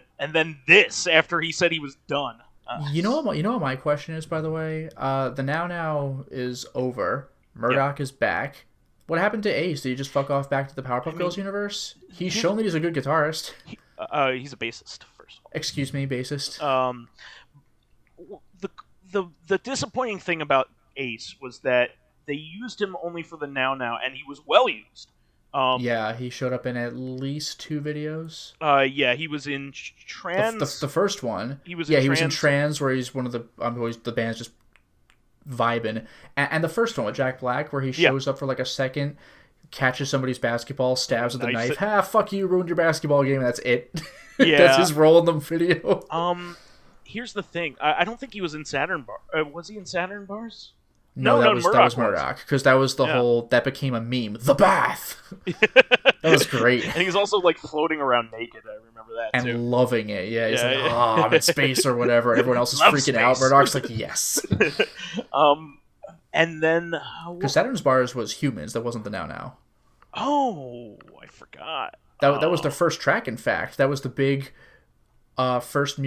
this after he said he was done. You know what my question is, by the way? The Now is over. Murdoch is back. What happened to Ace? Did he just fuck off back to the Powerpuff Girls universe? He's shown that he's a good guitarist. He's a bassist, first of all. Excuse me, bassist. The disappointing thing about Ace was that they used him only for the Now, and he was well used. He showed up in at least 2 videos. He was in Trans. The first one. He was in Trans, where he's one of the the band's just vibing, and the first one with Jack Black, where he shows up for like a second, catches somebody's basketball, stabs with the knife. Fuck you, ruined your basketball game. That's it. Yeah, that's his role in the video. Here's the thing. I don't think he was in Saturn Bar. Was he in Saturn Bars? No, that was Murdoch, because that was the whole, that became a meme. The bath! That was great. And he's also, like, floating around naked, I remember that, and too. And loving it, he's like, I'm in space or whatever. Everyone else is freaking out. Murdoch's like, yes. And then... Because Saturn's Bars was Humans, that wasn't the Now. Oh, I forgot. That was the first track, in fact. That was the big first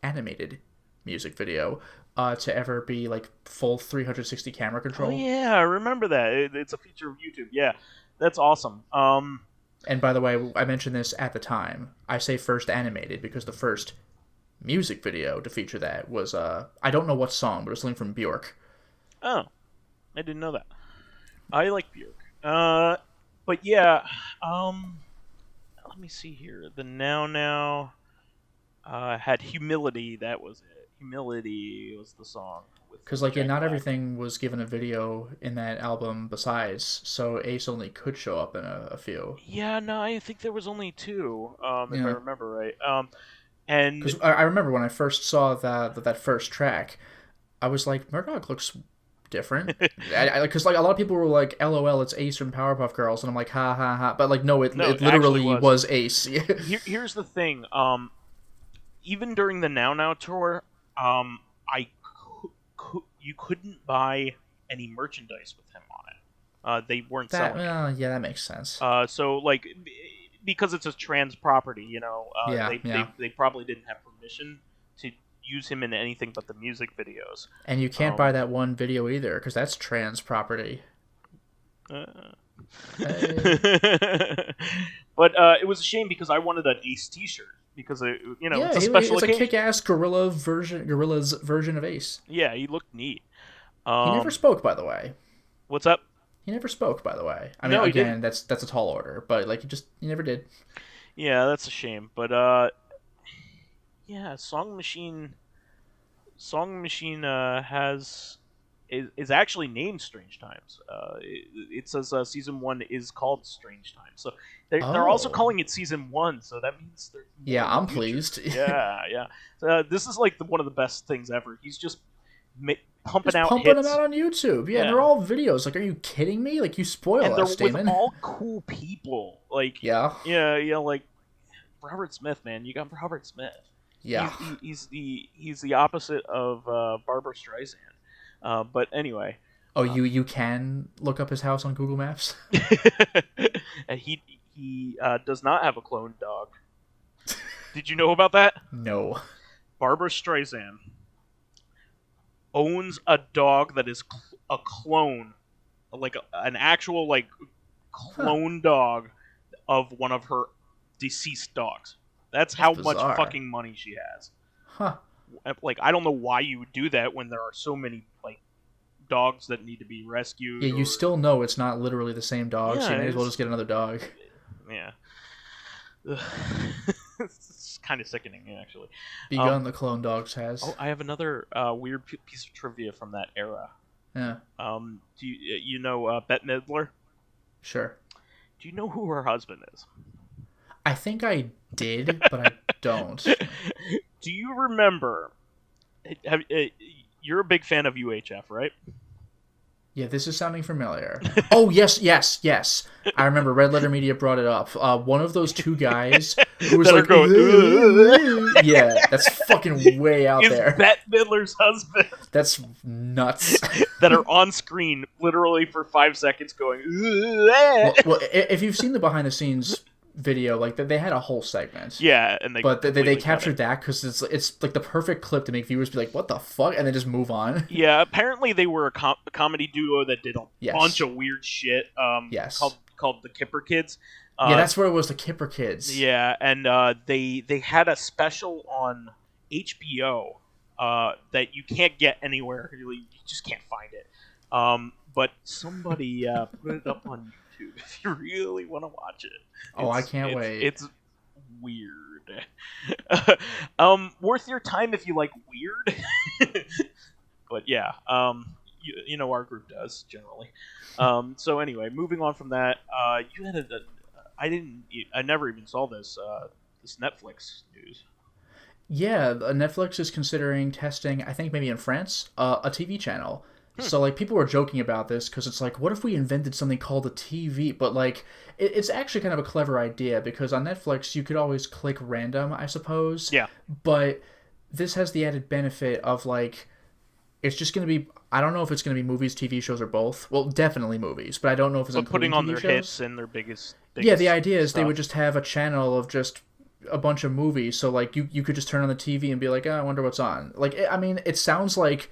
animated music video to ever be like full 360 camera control. Oh yeah, I remember that. It's a feature of YouTube. Yeah, that's awesome. And by the way, I mentioned this at the time. I say first animated because the first music video to feature that was I don't know what song, but it was something from Bjork. Oh, I didn't know that. I like Bjork. But yeah, let me see here. The Now had Humility. That was it. Humility was the song. Because like, yeah, not everything was given a video in that album besides, so Ace only could show up in a few. Yeah, no, I think there was only 2, if I Yeah. remember right. And Because I remember when I first saw that first track, I was like, Murdoch looks different. Because like a lot of people were like, "LOL, it's Ace from Powerpuff Girls," and I'm like, "Ha ha ha!" But like, no, it literally was Ace. Here's the thing. Even during the Now Now tour, you couldn't buy any merchandise with him on it. They weren't selling it. Yeah, that makes sense. So like, because it's a trans property, they probably didn't have permission to use him in anything but the music videos. And you can't buy that one video either, because that's trans property. But it was a shame because I wanted an Ace T-shirt because it's a special occasion. It's a kick-ass Gorillaz version of Ace. Yeah, he looked neat. He never spoke, by the way. What's up? He never spoke, by the way. I mean, no, again, that's a tall order, but like he never did. Yeah, that's a shame. But yeah, Song Machine is actually named Strange Times. It says season 1 is called Strange Times. So they're also calling it season 1. So that means they're I'm pleased. yeah. So, this is like one of the best things ever. He's just pumping them out on YouTube. Yeah, they're all videos. Like, are you kidding me? Like, you spoil and us, they're with all cool people. Like, yeah, like Robert Smith, man. You got Robert Smith. Yeah, he's the opposite of Barbra Streisand. But anyway. Oh, you can look up his house on Google Maps. And he does not have a clone dog. Did you know about that? No. Barbra Streisand owns a dog that is a clone, like an actual like clone dog of one of her deceased dogs. That's how much fucking money she has. Huh. Like, I don't know why you would do that when there are so many like dogs that need to be rescued. Yeah, you still know it's not literally the same dog, so you may as well just get another dog. Yeah. It's kind of sickening, actually. Begun the clone dogs has. Oh, I have another weird piece of trivia from that era. Yeah. Do you know Bette Midler? Sure. Do you know who her husband is? I think I did, but I don't. Do you remember? You're a big fan of UHF, right? Yeah, this is sounding familiar. Oh, yes. I remember Red Letter Media brought it up. One of those two guys who was like, yeah, that's fucking way out there. Is Bette Midler's husband. That's nuts. That are on screen literally for 5 seconds going, well, if you've seen the behind the scenes video, like they had a whole segment, and they captured that because it's like the perfect clip to make viewers be like, what the fuck, and then just move on. Yeah, apparently they were a comedy duo that did a bunch of weird shit called the Kipper Kids. Yeah, that's what it was, the Kipper Kids. Yeah, and they had a special on HBO that you can't get anywhere. You just can't find it, but somebody put it up on YouTube if you really want to watch it. I can't wait. It's weird. Worth your time if you like weird. But yeah, you know our group does generally. So anyway, moving on from that, you had I never even saw this Netflix news. Yeah, Netflix is considering testing, I think maybe in France, a TV channel. So, like, people were joking about this because it's like, what if we invented something called a TV? But, like, it's actually kind of a clever idea because on Netflix, you could always click random, I suppose. Yeah. But this has the added benefit of, like, it's just going to be, I don't know if it's going to be movies, TV shows, or both. Well, definitely movies, but I don't know if it's putting on their shows. Hits and their biggest yeah, the idea is stuff. They would just have a channel of just a bunch of movies. So, like, you could just turn on the TV and be like, I wonder what's on. Like, I mean, it sounds like,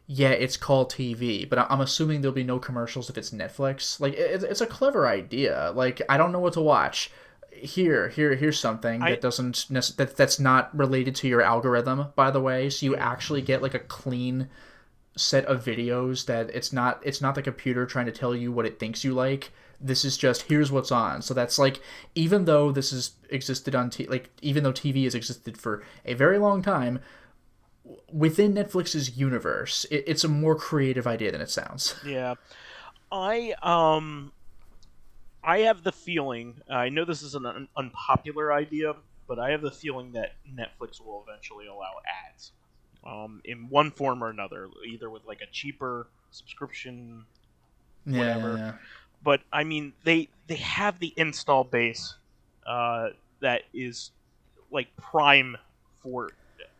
yeah, it's called TV, but I'm assuming there'll be no commercials if it's Netflix. Like, it's a clever idea. Like, I don't know what to watch. Here's something that doesn't that's not related to your algorithm, by the way. So you actually get like a clean set of videos that it's not the computer trying to tell you what it thinks you like. This is just here's what's on. So that's like, even though this has existed on even though TV has existed for a very long time, within Netflix's universe, it's a more creative idea than it sounds. Yeah. I I have the feeling, I know this is an unpopular idea, but I have the feeling that Netflix will eventually allow ads, in one form or another, either with like a cheaper subscription, whatever. Yeah. But I mean, they have the install base, that is like prime for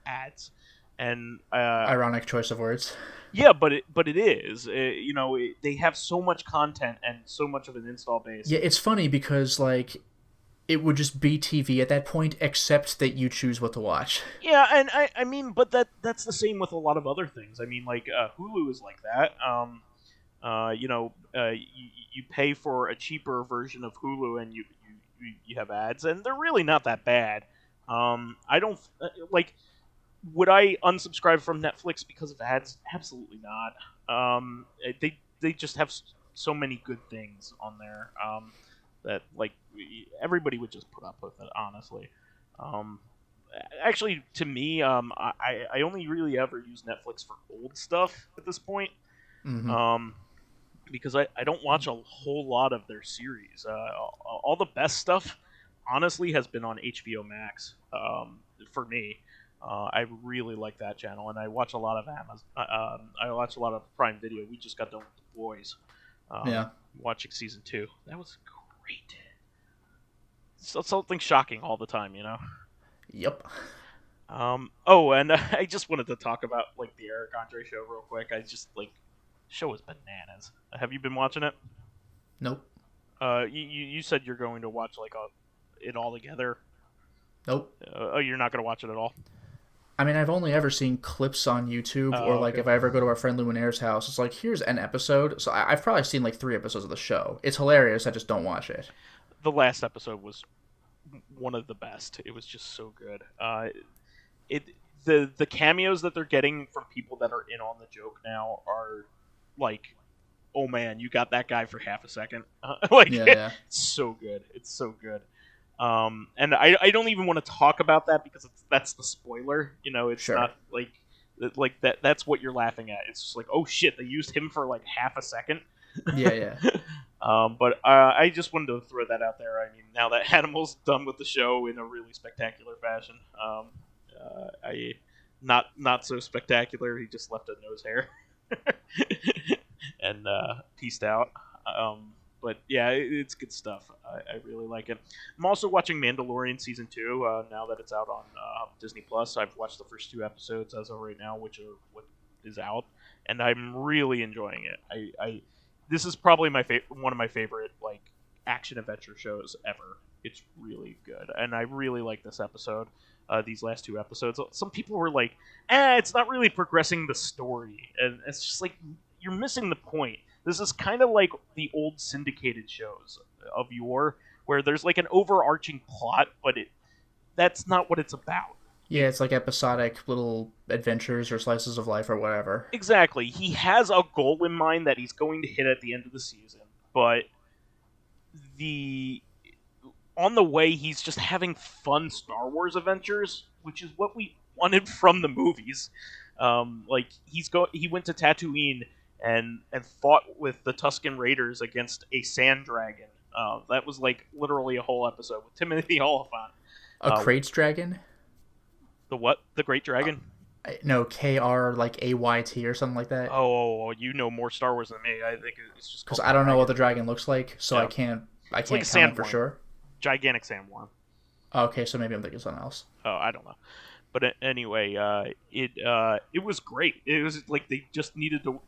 ads, and Ironic choice of words. yeah, but it is. They have so much content and so much of an install base. Yeah, it's funny because like it would just be TV at that point, except that you choose what to watch. Yeah, and I mean, but that's the same with a lot of other things. I mean, like Hulu is like that. You pay for a cheaper version of Hulu, and you have ads, and they're really not that bad. I don't like. Would I unsubscribe from Netflix because of ads? Absolutely not. They just have so many good things on there, that like everybody would just put up with it. Honestly, actually, to me, I only really ever use Netflix for old stuff at this point. Mm-hmm. Because I don't watch a whole lot of their series. All the best stuff, honestly, has been on HBO Max, for me. I really like that channel, and I watch a lot of Amazon. I watch a lot of Prime Video. We just got done with The Boys. Yeah. Watching season 2. That was great. So, something shocking all the time, you know. Yep. Oh, and I just wanted to talk about like the Eric Andre show real quick. I just like show is bananas. Have you been watching it? Nope. You said you're going to watch like it all together. Nope. Oh, you're not going to watch it at all? I mean, I've only ever seen clips on YouTube, or like okay. if I ever go to our friend Luminaire's house, it's like, here's an episode. So I've probably seen like 3 episodes of the show. It's hilarious. I just don't watch it. The last episode was one of the best. It was just so good. The cameos that they're getting from people that are in on the joke now are like, oh man, you got that guy for half a second. Yeah. It's so good. It's so good. And I don't even want to talk about that because that's the spoiler. It's Sure. not like that. That's what you're laughing at. It's just like, oh shit, they used him for like half a second. Yeah. But I just wanted to throw that out there. I mean, now that Animal's done with the show in a really spectacular fashion, I not so spectacular. He just left a nose hair and peaced out. But yeah, it's good stuff. I really like it. I'm also watching Mandalorian season 2 now that it's out on Disney Plus. I've watched the first 2 episodes as of right now, which are what is out, and I'm really enjoying it. This is probably one of my favorite like action adventure shows ever. It's really good, and I really like this episode. These last 2 episodes. Some people were like, it's not really progressing the story, and it's just like you're missing the point. This is kind of like the old syndicated shows of yore, where there's like an overarching plot, but that's not what it's about. Yeah, it's like episodic little adventures or slices of life or whatever. Exactly. He has a goal in mind that he's going to hit at the end of the season, but on the way he's just having fun Star Wars adventures, which is what we wanted from the movies. Like he went to Tatooine and fought with the Tusken Raiders against a sand dragon. That was like literally a whole episode with Timothy Olyphant. A Krait's dragon? The what? The Great Dragon? No, KR like AYT or something like that. Oh, you know more Star Wars than me. I think it's just because I don't know what the dragon looks like, so yeah. I can't like comment for sure. Gigantic sandworm. Okay, so maybe I'm thinking something else. Oh, I don't know. But anyway, it was great. It was like they just needed to.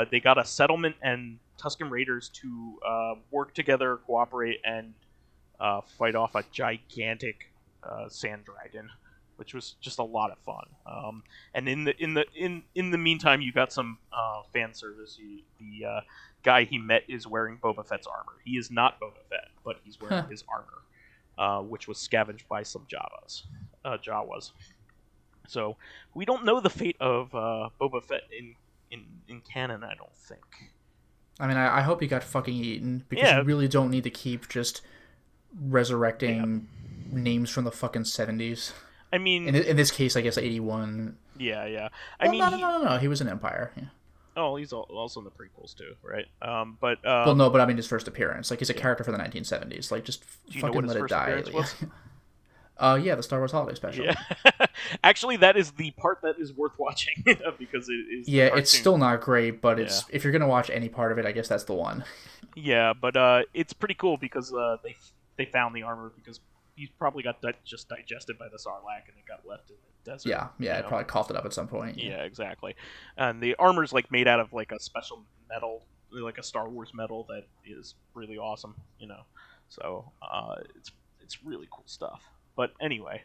They got a settlement and Tusken Raiders to work together, cooperate, and fight off a gigantic sand dragon, which was just a lot of fun. And in the meantime, you got some fan service. The guy he met is wearing Boba Fett's armor. He is not Boba Fett, but he's wearing his armor, which was scavenged by some Jawas. So we don't know the fate of Boba Fett in canon, I don't think. I mean, I hope he got fucking eaten, because you really don't need to keep just resurrecting names from the fucking 70s. I mean... In this case, I guess 81. Yeah, yeah. I Well, mean, no. He was in Empire. Yeah. oh, he's also in the prequels too, right? But Well, no, but I mean his first appearance. Like he's a yeah. character from the 1970s. Like just Do you know what fucking his let it first die. appearance was? Yeah, the Star Wars Holiday Special. Yeah. Actually, that is the part that is worth watching because it is the Yeah, it's cartoon. still not great, but Yeah. it's if you're gonna watch any part of it, I guess that's the one. Yeah, but it's pretty cool because they found the armor because he probably got just digested by the Sarlacc and it got left in the desert. Yeah, it probably coughed it up at some point. Yeah, exactly. And the armor's like made out of like a special metal, like a Star Wars metal that is really awesome. So it's really cool stuff. But anyway,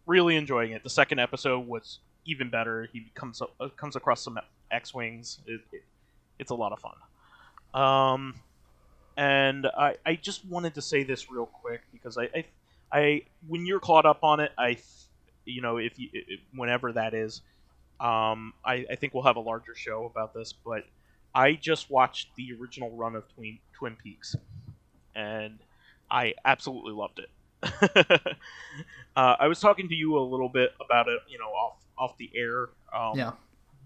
really enjoying it. The second episode was even better. He comes across some X-wings. It's a lot of fun. And I just wanted to say this real quick because I when you're caught up on it, if you whenever that is, I think we'll have a larger show about this. But I just watched the original run of Twin Peaks, and I absolutely loved it. I was talking to you a little bit about it, off the air. Yeah.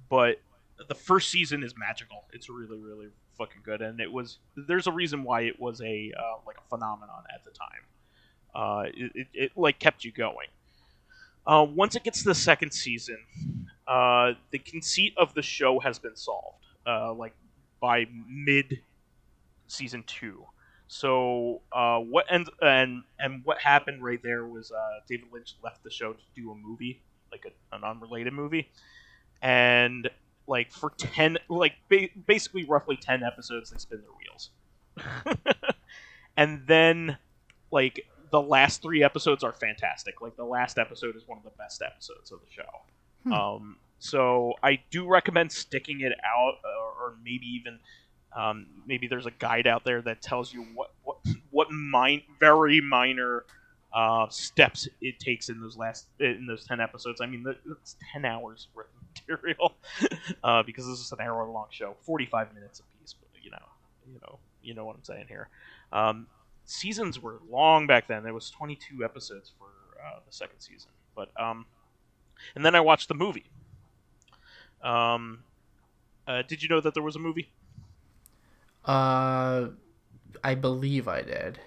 But the first season is magical. It's really, really fucking good, and there's a reason why it was a like a phenomenon at the time. It like kept you going. Once it gets to the second season, the conceit of the show has been solved. Like by mid season 2. So what happened right there was David Lynch left the show to do a movie, like an unrelated movie, and like for 10, like basically roughly 10 episodes, they spin their wheels, and then like the last 3 episodes are fantastic. Like the last episode is one of the best episodes of the show. So I do recommend sticking it out, or maybe even maybe there's a guide out there that tells you what very minor steps it takes in those 10 episodes. I mean, that's 10 hours worth of material because this is an hour-long show, 45 minutes apiece. But you know what I'm saying here. Seasons were long back then. There was 22 episodes for the second season, but and then I watched the movie. Did you know that there was a movie? I believe I did.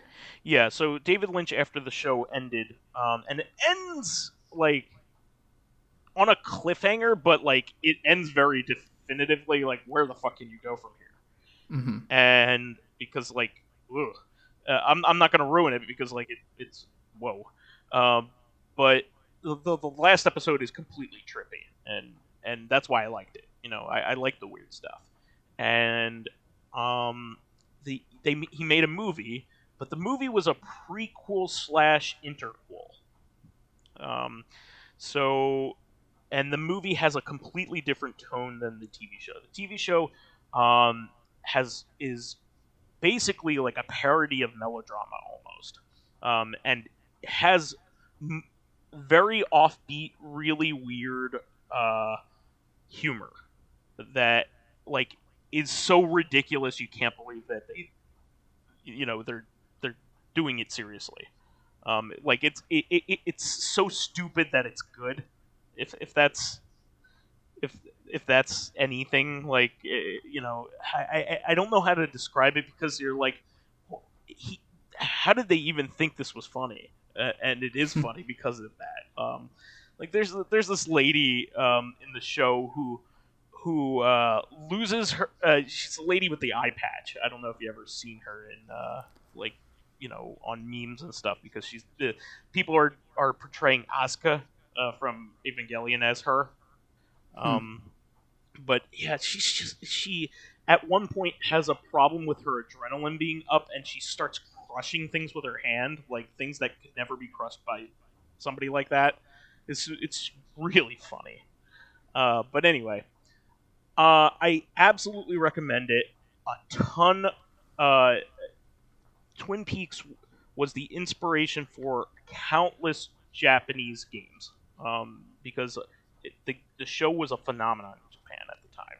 Yeah, so David Lynch, after the show ended, and it ends like on a cliffhanger, but like it ends very definitively. Like, where the fuck can you go from here? Mm-hmm. And because like, I'm not gonna ruin it because like it's whoa, but the last episode is completely trippy, and that's why I liked it. I like the weird stuff, and he made a movie, but the movie was a prequel / interquel. So, and the movie has a completely different tone than the TV show. The TV show is basically like a parody of melodrama almost, and has very offbeat, really weird humor that like is so ridiculous you can't believe that they're doing it seriously. Like it's so stupid that it's good. If that's anything, like I don't know how to describe it because you're like, how did they even think this was funny? And it is funny because of that. Like there's this lady in the show who loses her. She's a lady with the eye patch. I don't know if you ever seen her in like on memes and stuff because she's people are portraying Asuka from Evangelion as her. But yeah, she at one point has a problem with her adrenaline being up, and she starts crushing things with her hand, like things that could never be crushed by somebody like that. It's really funny. But anyway, I absolutely recommend it a ton. Twin Peaks was the inspiration for countless Japanese games because the show was a phenomenon in Japan at the time.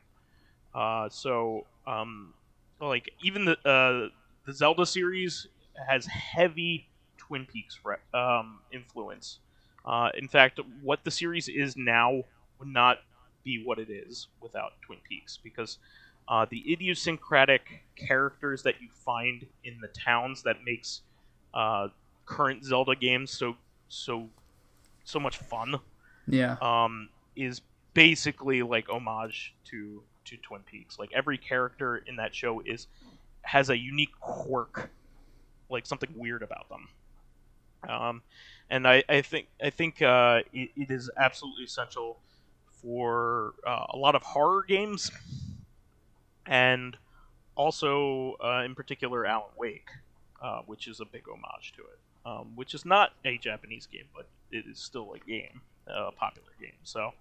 Like even the Zelda series has heavy Twin Peaks influence. In fact, what the series is now would not be what it is without Twin Peaks, because the idiosyncratic characters that you find in the towns that makes current Zelda games so so much fun Yeah. is basically like homage to Twin Peaks. Like every character in that show has a unique quirk, like something weird about them. And I think it is absolutely essential for a lot of horror games, and also in particular Alan Wake, which is a big homage to it. Which is not a Japanese game, but it is still a game, a popular game. So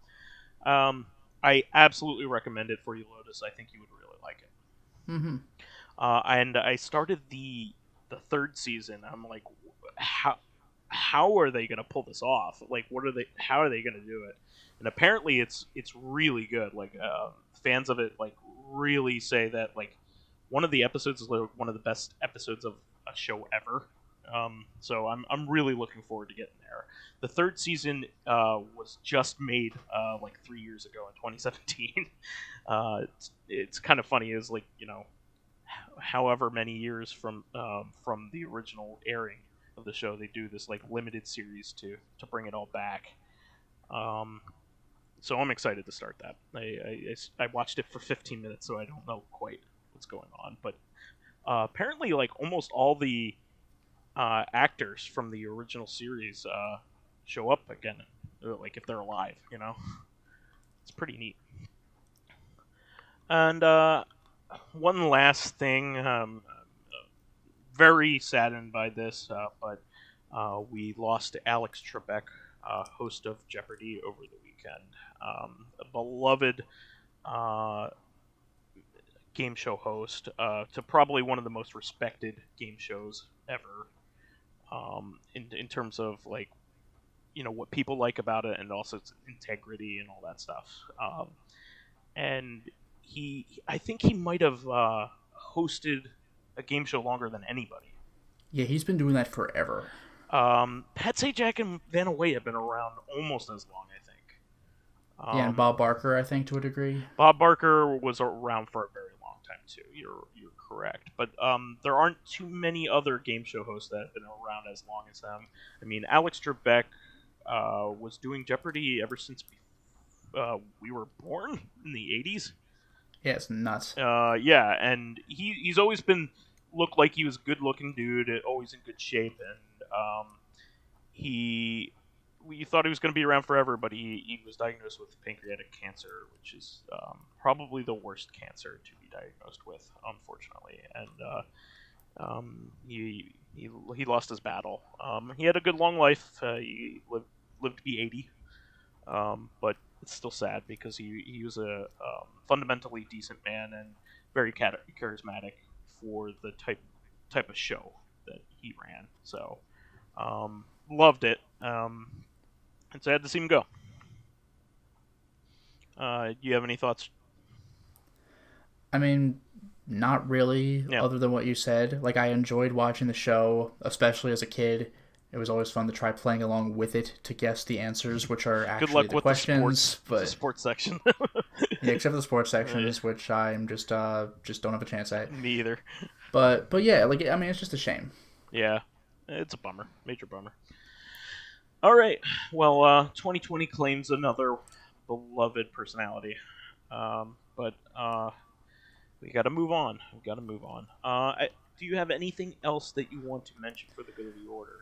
I absolutely recommend it for you, Lotus. I think you would really like it. Mm-hmm. And I started the third season. I'm like, how are they going to pull this off? Like, how are they going to do it? And apparently, it's really good. Like, fans of it like really say that like one of the episodes is like one of the best episodes of a show ever. So I'm really looking forward to getting there. The third season was just made like 3 years ago in 2017. It's kind of funny, is like, you know, however many years from the original airing of the show, they do this like limited series to bring it all back. So I'm excited to start that. I watched it for 15 minutes, so I don't know quite what's going on, but apparently like almost all the actors from the original series show up again, like if they're alive, you know. It's pretty neat. And one last thing, very saddened by this, but we lost Alex Trebek, host of Jeopardy, over the weekend. A beloved game show host, to probably one of the most respected game shows ever, in terms of like, you know, what people like about it, and also its integrity and all that stuff. And I think he might have hosted a game show longer than anybody. Yeah, he's been doing that forever. Pat Sajak and Vanna White have been around almost as long, I think. Yeah, and Bob Barker, I think, to a degree. Bob Barker was around for a very long time too. You're correct, but there aren't too many other game show hosts that have been around as long as them. I mean, Alex Trebek was doing Jeopardy ever since we were born in the 80s. Yeah, it's nuts. Yeah, and he's always been looked like he was a good-looking dude, always in good shape, and we thought he was going to be around forever, but he was diagnosed with pancreatic cancer, which is probably the worst cancer to be diagnosed with, unfortunately. And he lost his battle. He had a good long life. He lived to be 80, but it's still sad because he was a fundamentally decent man and very charismatic for the type of show that he ran. So loved it. And sad to see him go. Do you have any thoughts? I mean, not really, other than what you said. Like, I enjoyed watching the show, especially as a kid. It was always fun to try playing along with it to guess the answers, which are actually Good luck the with questions. The sports section. Yeah, except for the sports sections, which I'm just don't have a chance at. Me either. But yeah, like, I mean, it's just a shame. Yeah, it's a bummer, major bummer. All right, well, 2020 claims another beloved personality, but we got to move on. Do you have anything else that you want to mention for the good of the order?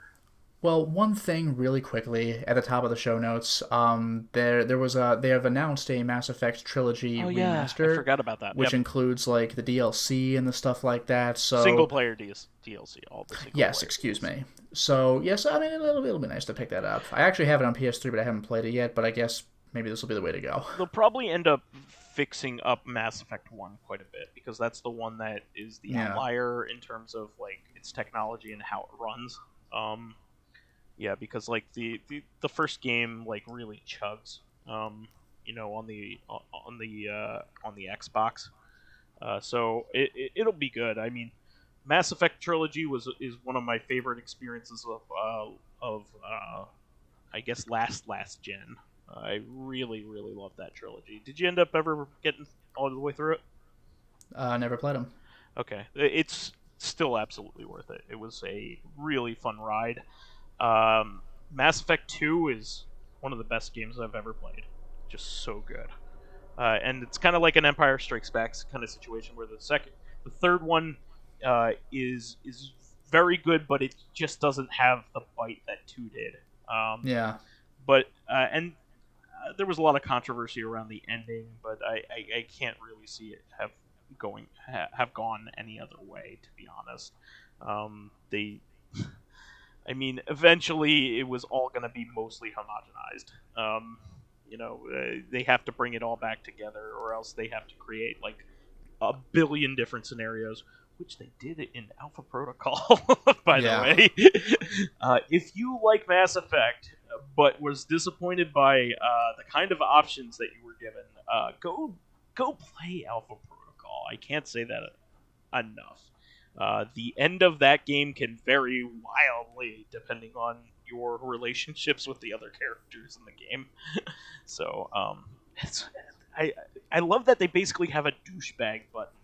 Well, one thing really quickly at the top of the show notes, they have announced a Mass Effect Trilogy remaster. I forgot about that. Which includes like the DLC and the stuff like that. So single player DLC, all the single yes, excuse me. So yes, I mean it'll be nice to pick that up. I actually have it on PS3, but I haven't played it yet. But I guess maybe this will be the way to go. They'll probably end up fixing up Mass Effect 1 quite a bit, because that's the one that is the outlier in terms of like its technology and how it runs. Yeah, because like the first game like really chugs, you know, on the Xbox. So it'll be good. I mean, Mass Effect Trilogy is one of my favorite experiences of I guess last gen. I really, really love that trilogy. Did you end up ever getting all the way through it? Never played them. Okay, it's still absolutely worth it. It was a really fun ride. Mass Effect 2 is one of the best games I've ever played. Just so good. And it's kind of like an Empire Strikes Back kind of situation where the third one is very good, but it just doesn't have the bite that 2 did. Yeah. But there was a lot of controversy around the ending, but I can't really see it have gone any other way, to be honest. Eventually it was all going to be mostly homogenized. They have to bring it all back together, or else they have to create like a billion different scenarios, which they did in Alpha Protocol, by the way. If you like Mass Effect, but was disappointed by the kind of options that you were given, go play Alpha Protocol. I can't say that enough. The end of that game can vary wildly depending on your relationships with the other characters in the game. So, I love that they basically have a douchebag button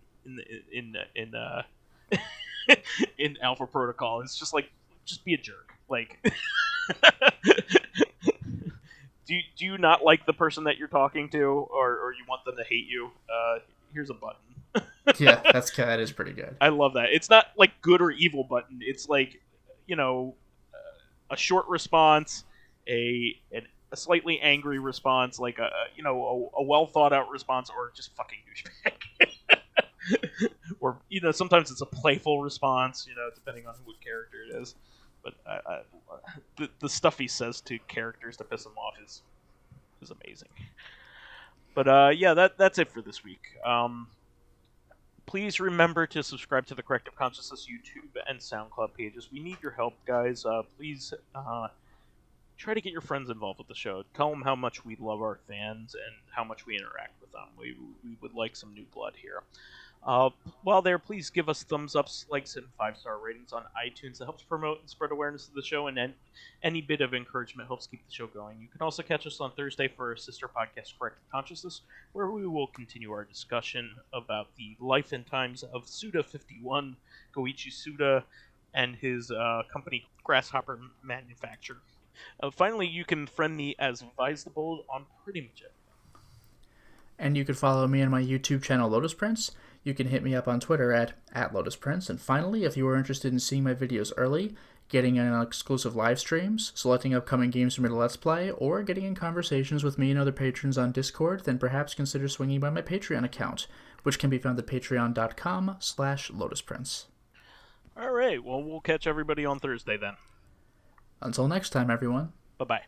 in Alpha Protocol. It's just like, just be a jerk. Like, do you not like the person that you're talking to, or you want them to hate you? Here's a button. Yeah, that is pretty good. I love that. It's not like good or evil button. It's like, a short response, a slightly angry response, like a well thought out response, or just fucking douchebag. Or sometimes it's a playful response, depending on what character it is. But the stuff he says to characters to piss them off is amazing. But that's it for this week. Please remember to subscribe to the Corrective Consciousness YouTube and SoundCloud pages. We need your help, guys. Please try to get your friends involved with the show. Tell them how much we love our fans and how much we interact with them. We would like some new blood here. While there, please give us thumbs ups, likes, and 5-star ratings on iTunes. That helps promote and spread awareness of the show, and any bit of encouragement helps keep the show going. You can also catch us on Thursday for our sister podcast, Corrective Consciousness, where we will continue our discussion about the life and times of Suda51, Goichi Suda, and his company, Grasshopper Manufacture. Finally, you can friend me as vysethebold on pretty much everything. And you can follow me on my YouTube channel, Lotus Prince. You can hit me up on Twitter at Lotus Prince. And finally, if you are interested in seeing my videos early, getting in on exclusive live streams, selecting upcoming games for me to Let's Play, or getting in conversations with me and other patrons on Discord, then perhaps consider swinging by my Patreon account, which can be found at patreon.com/LotusPrince. All right, well, we'll catch everybody on Thursday then. Until next time, everyone. Bye-bye.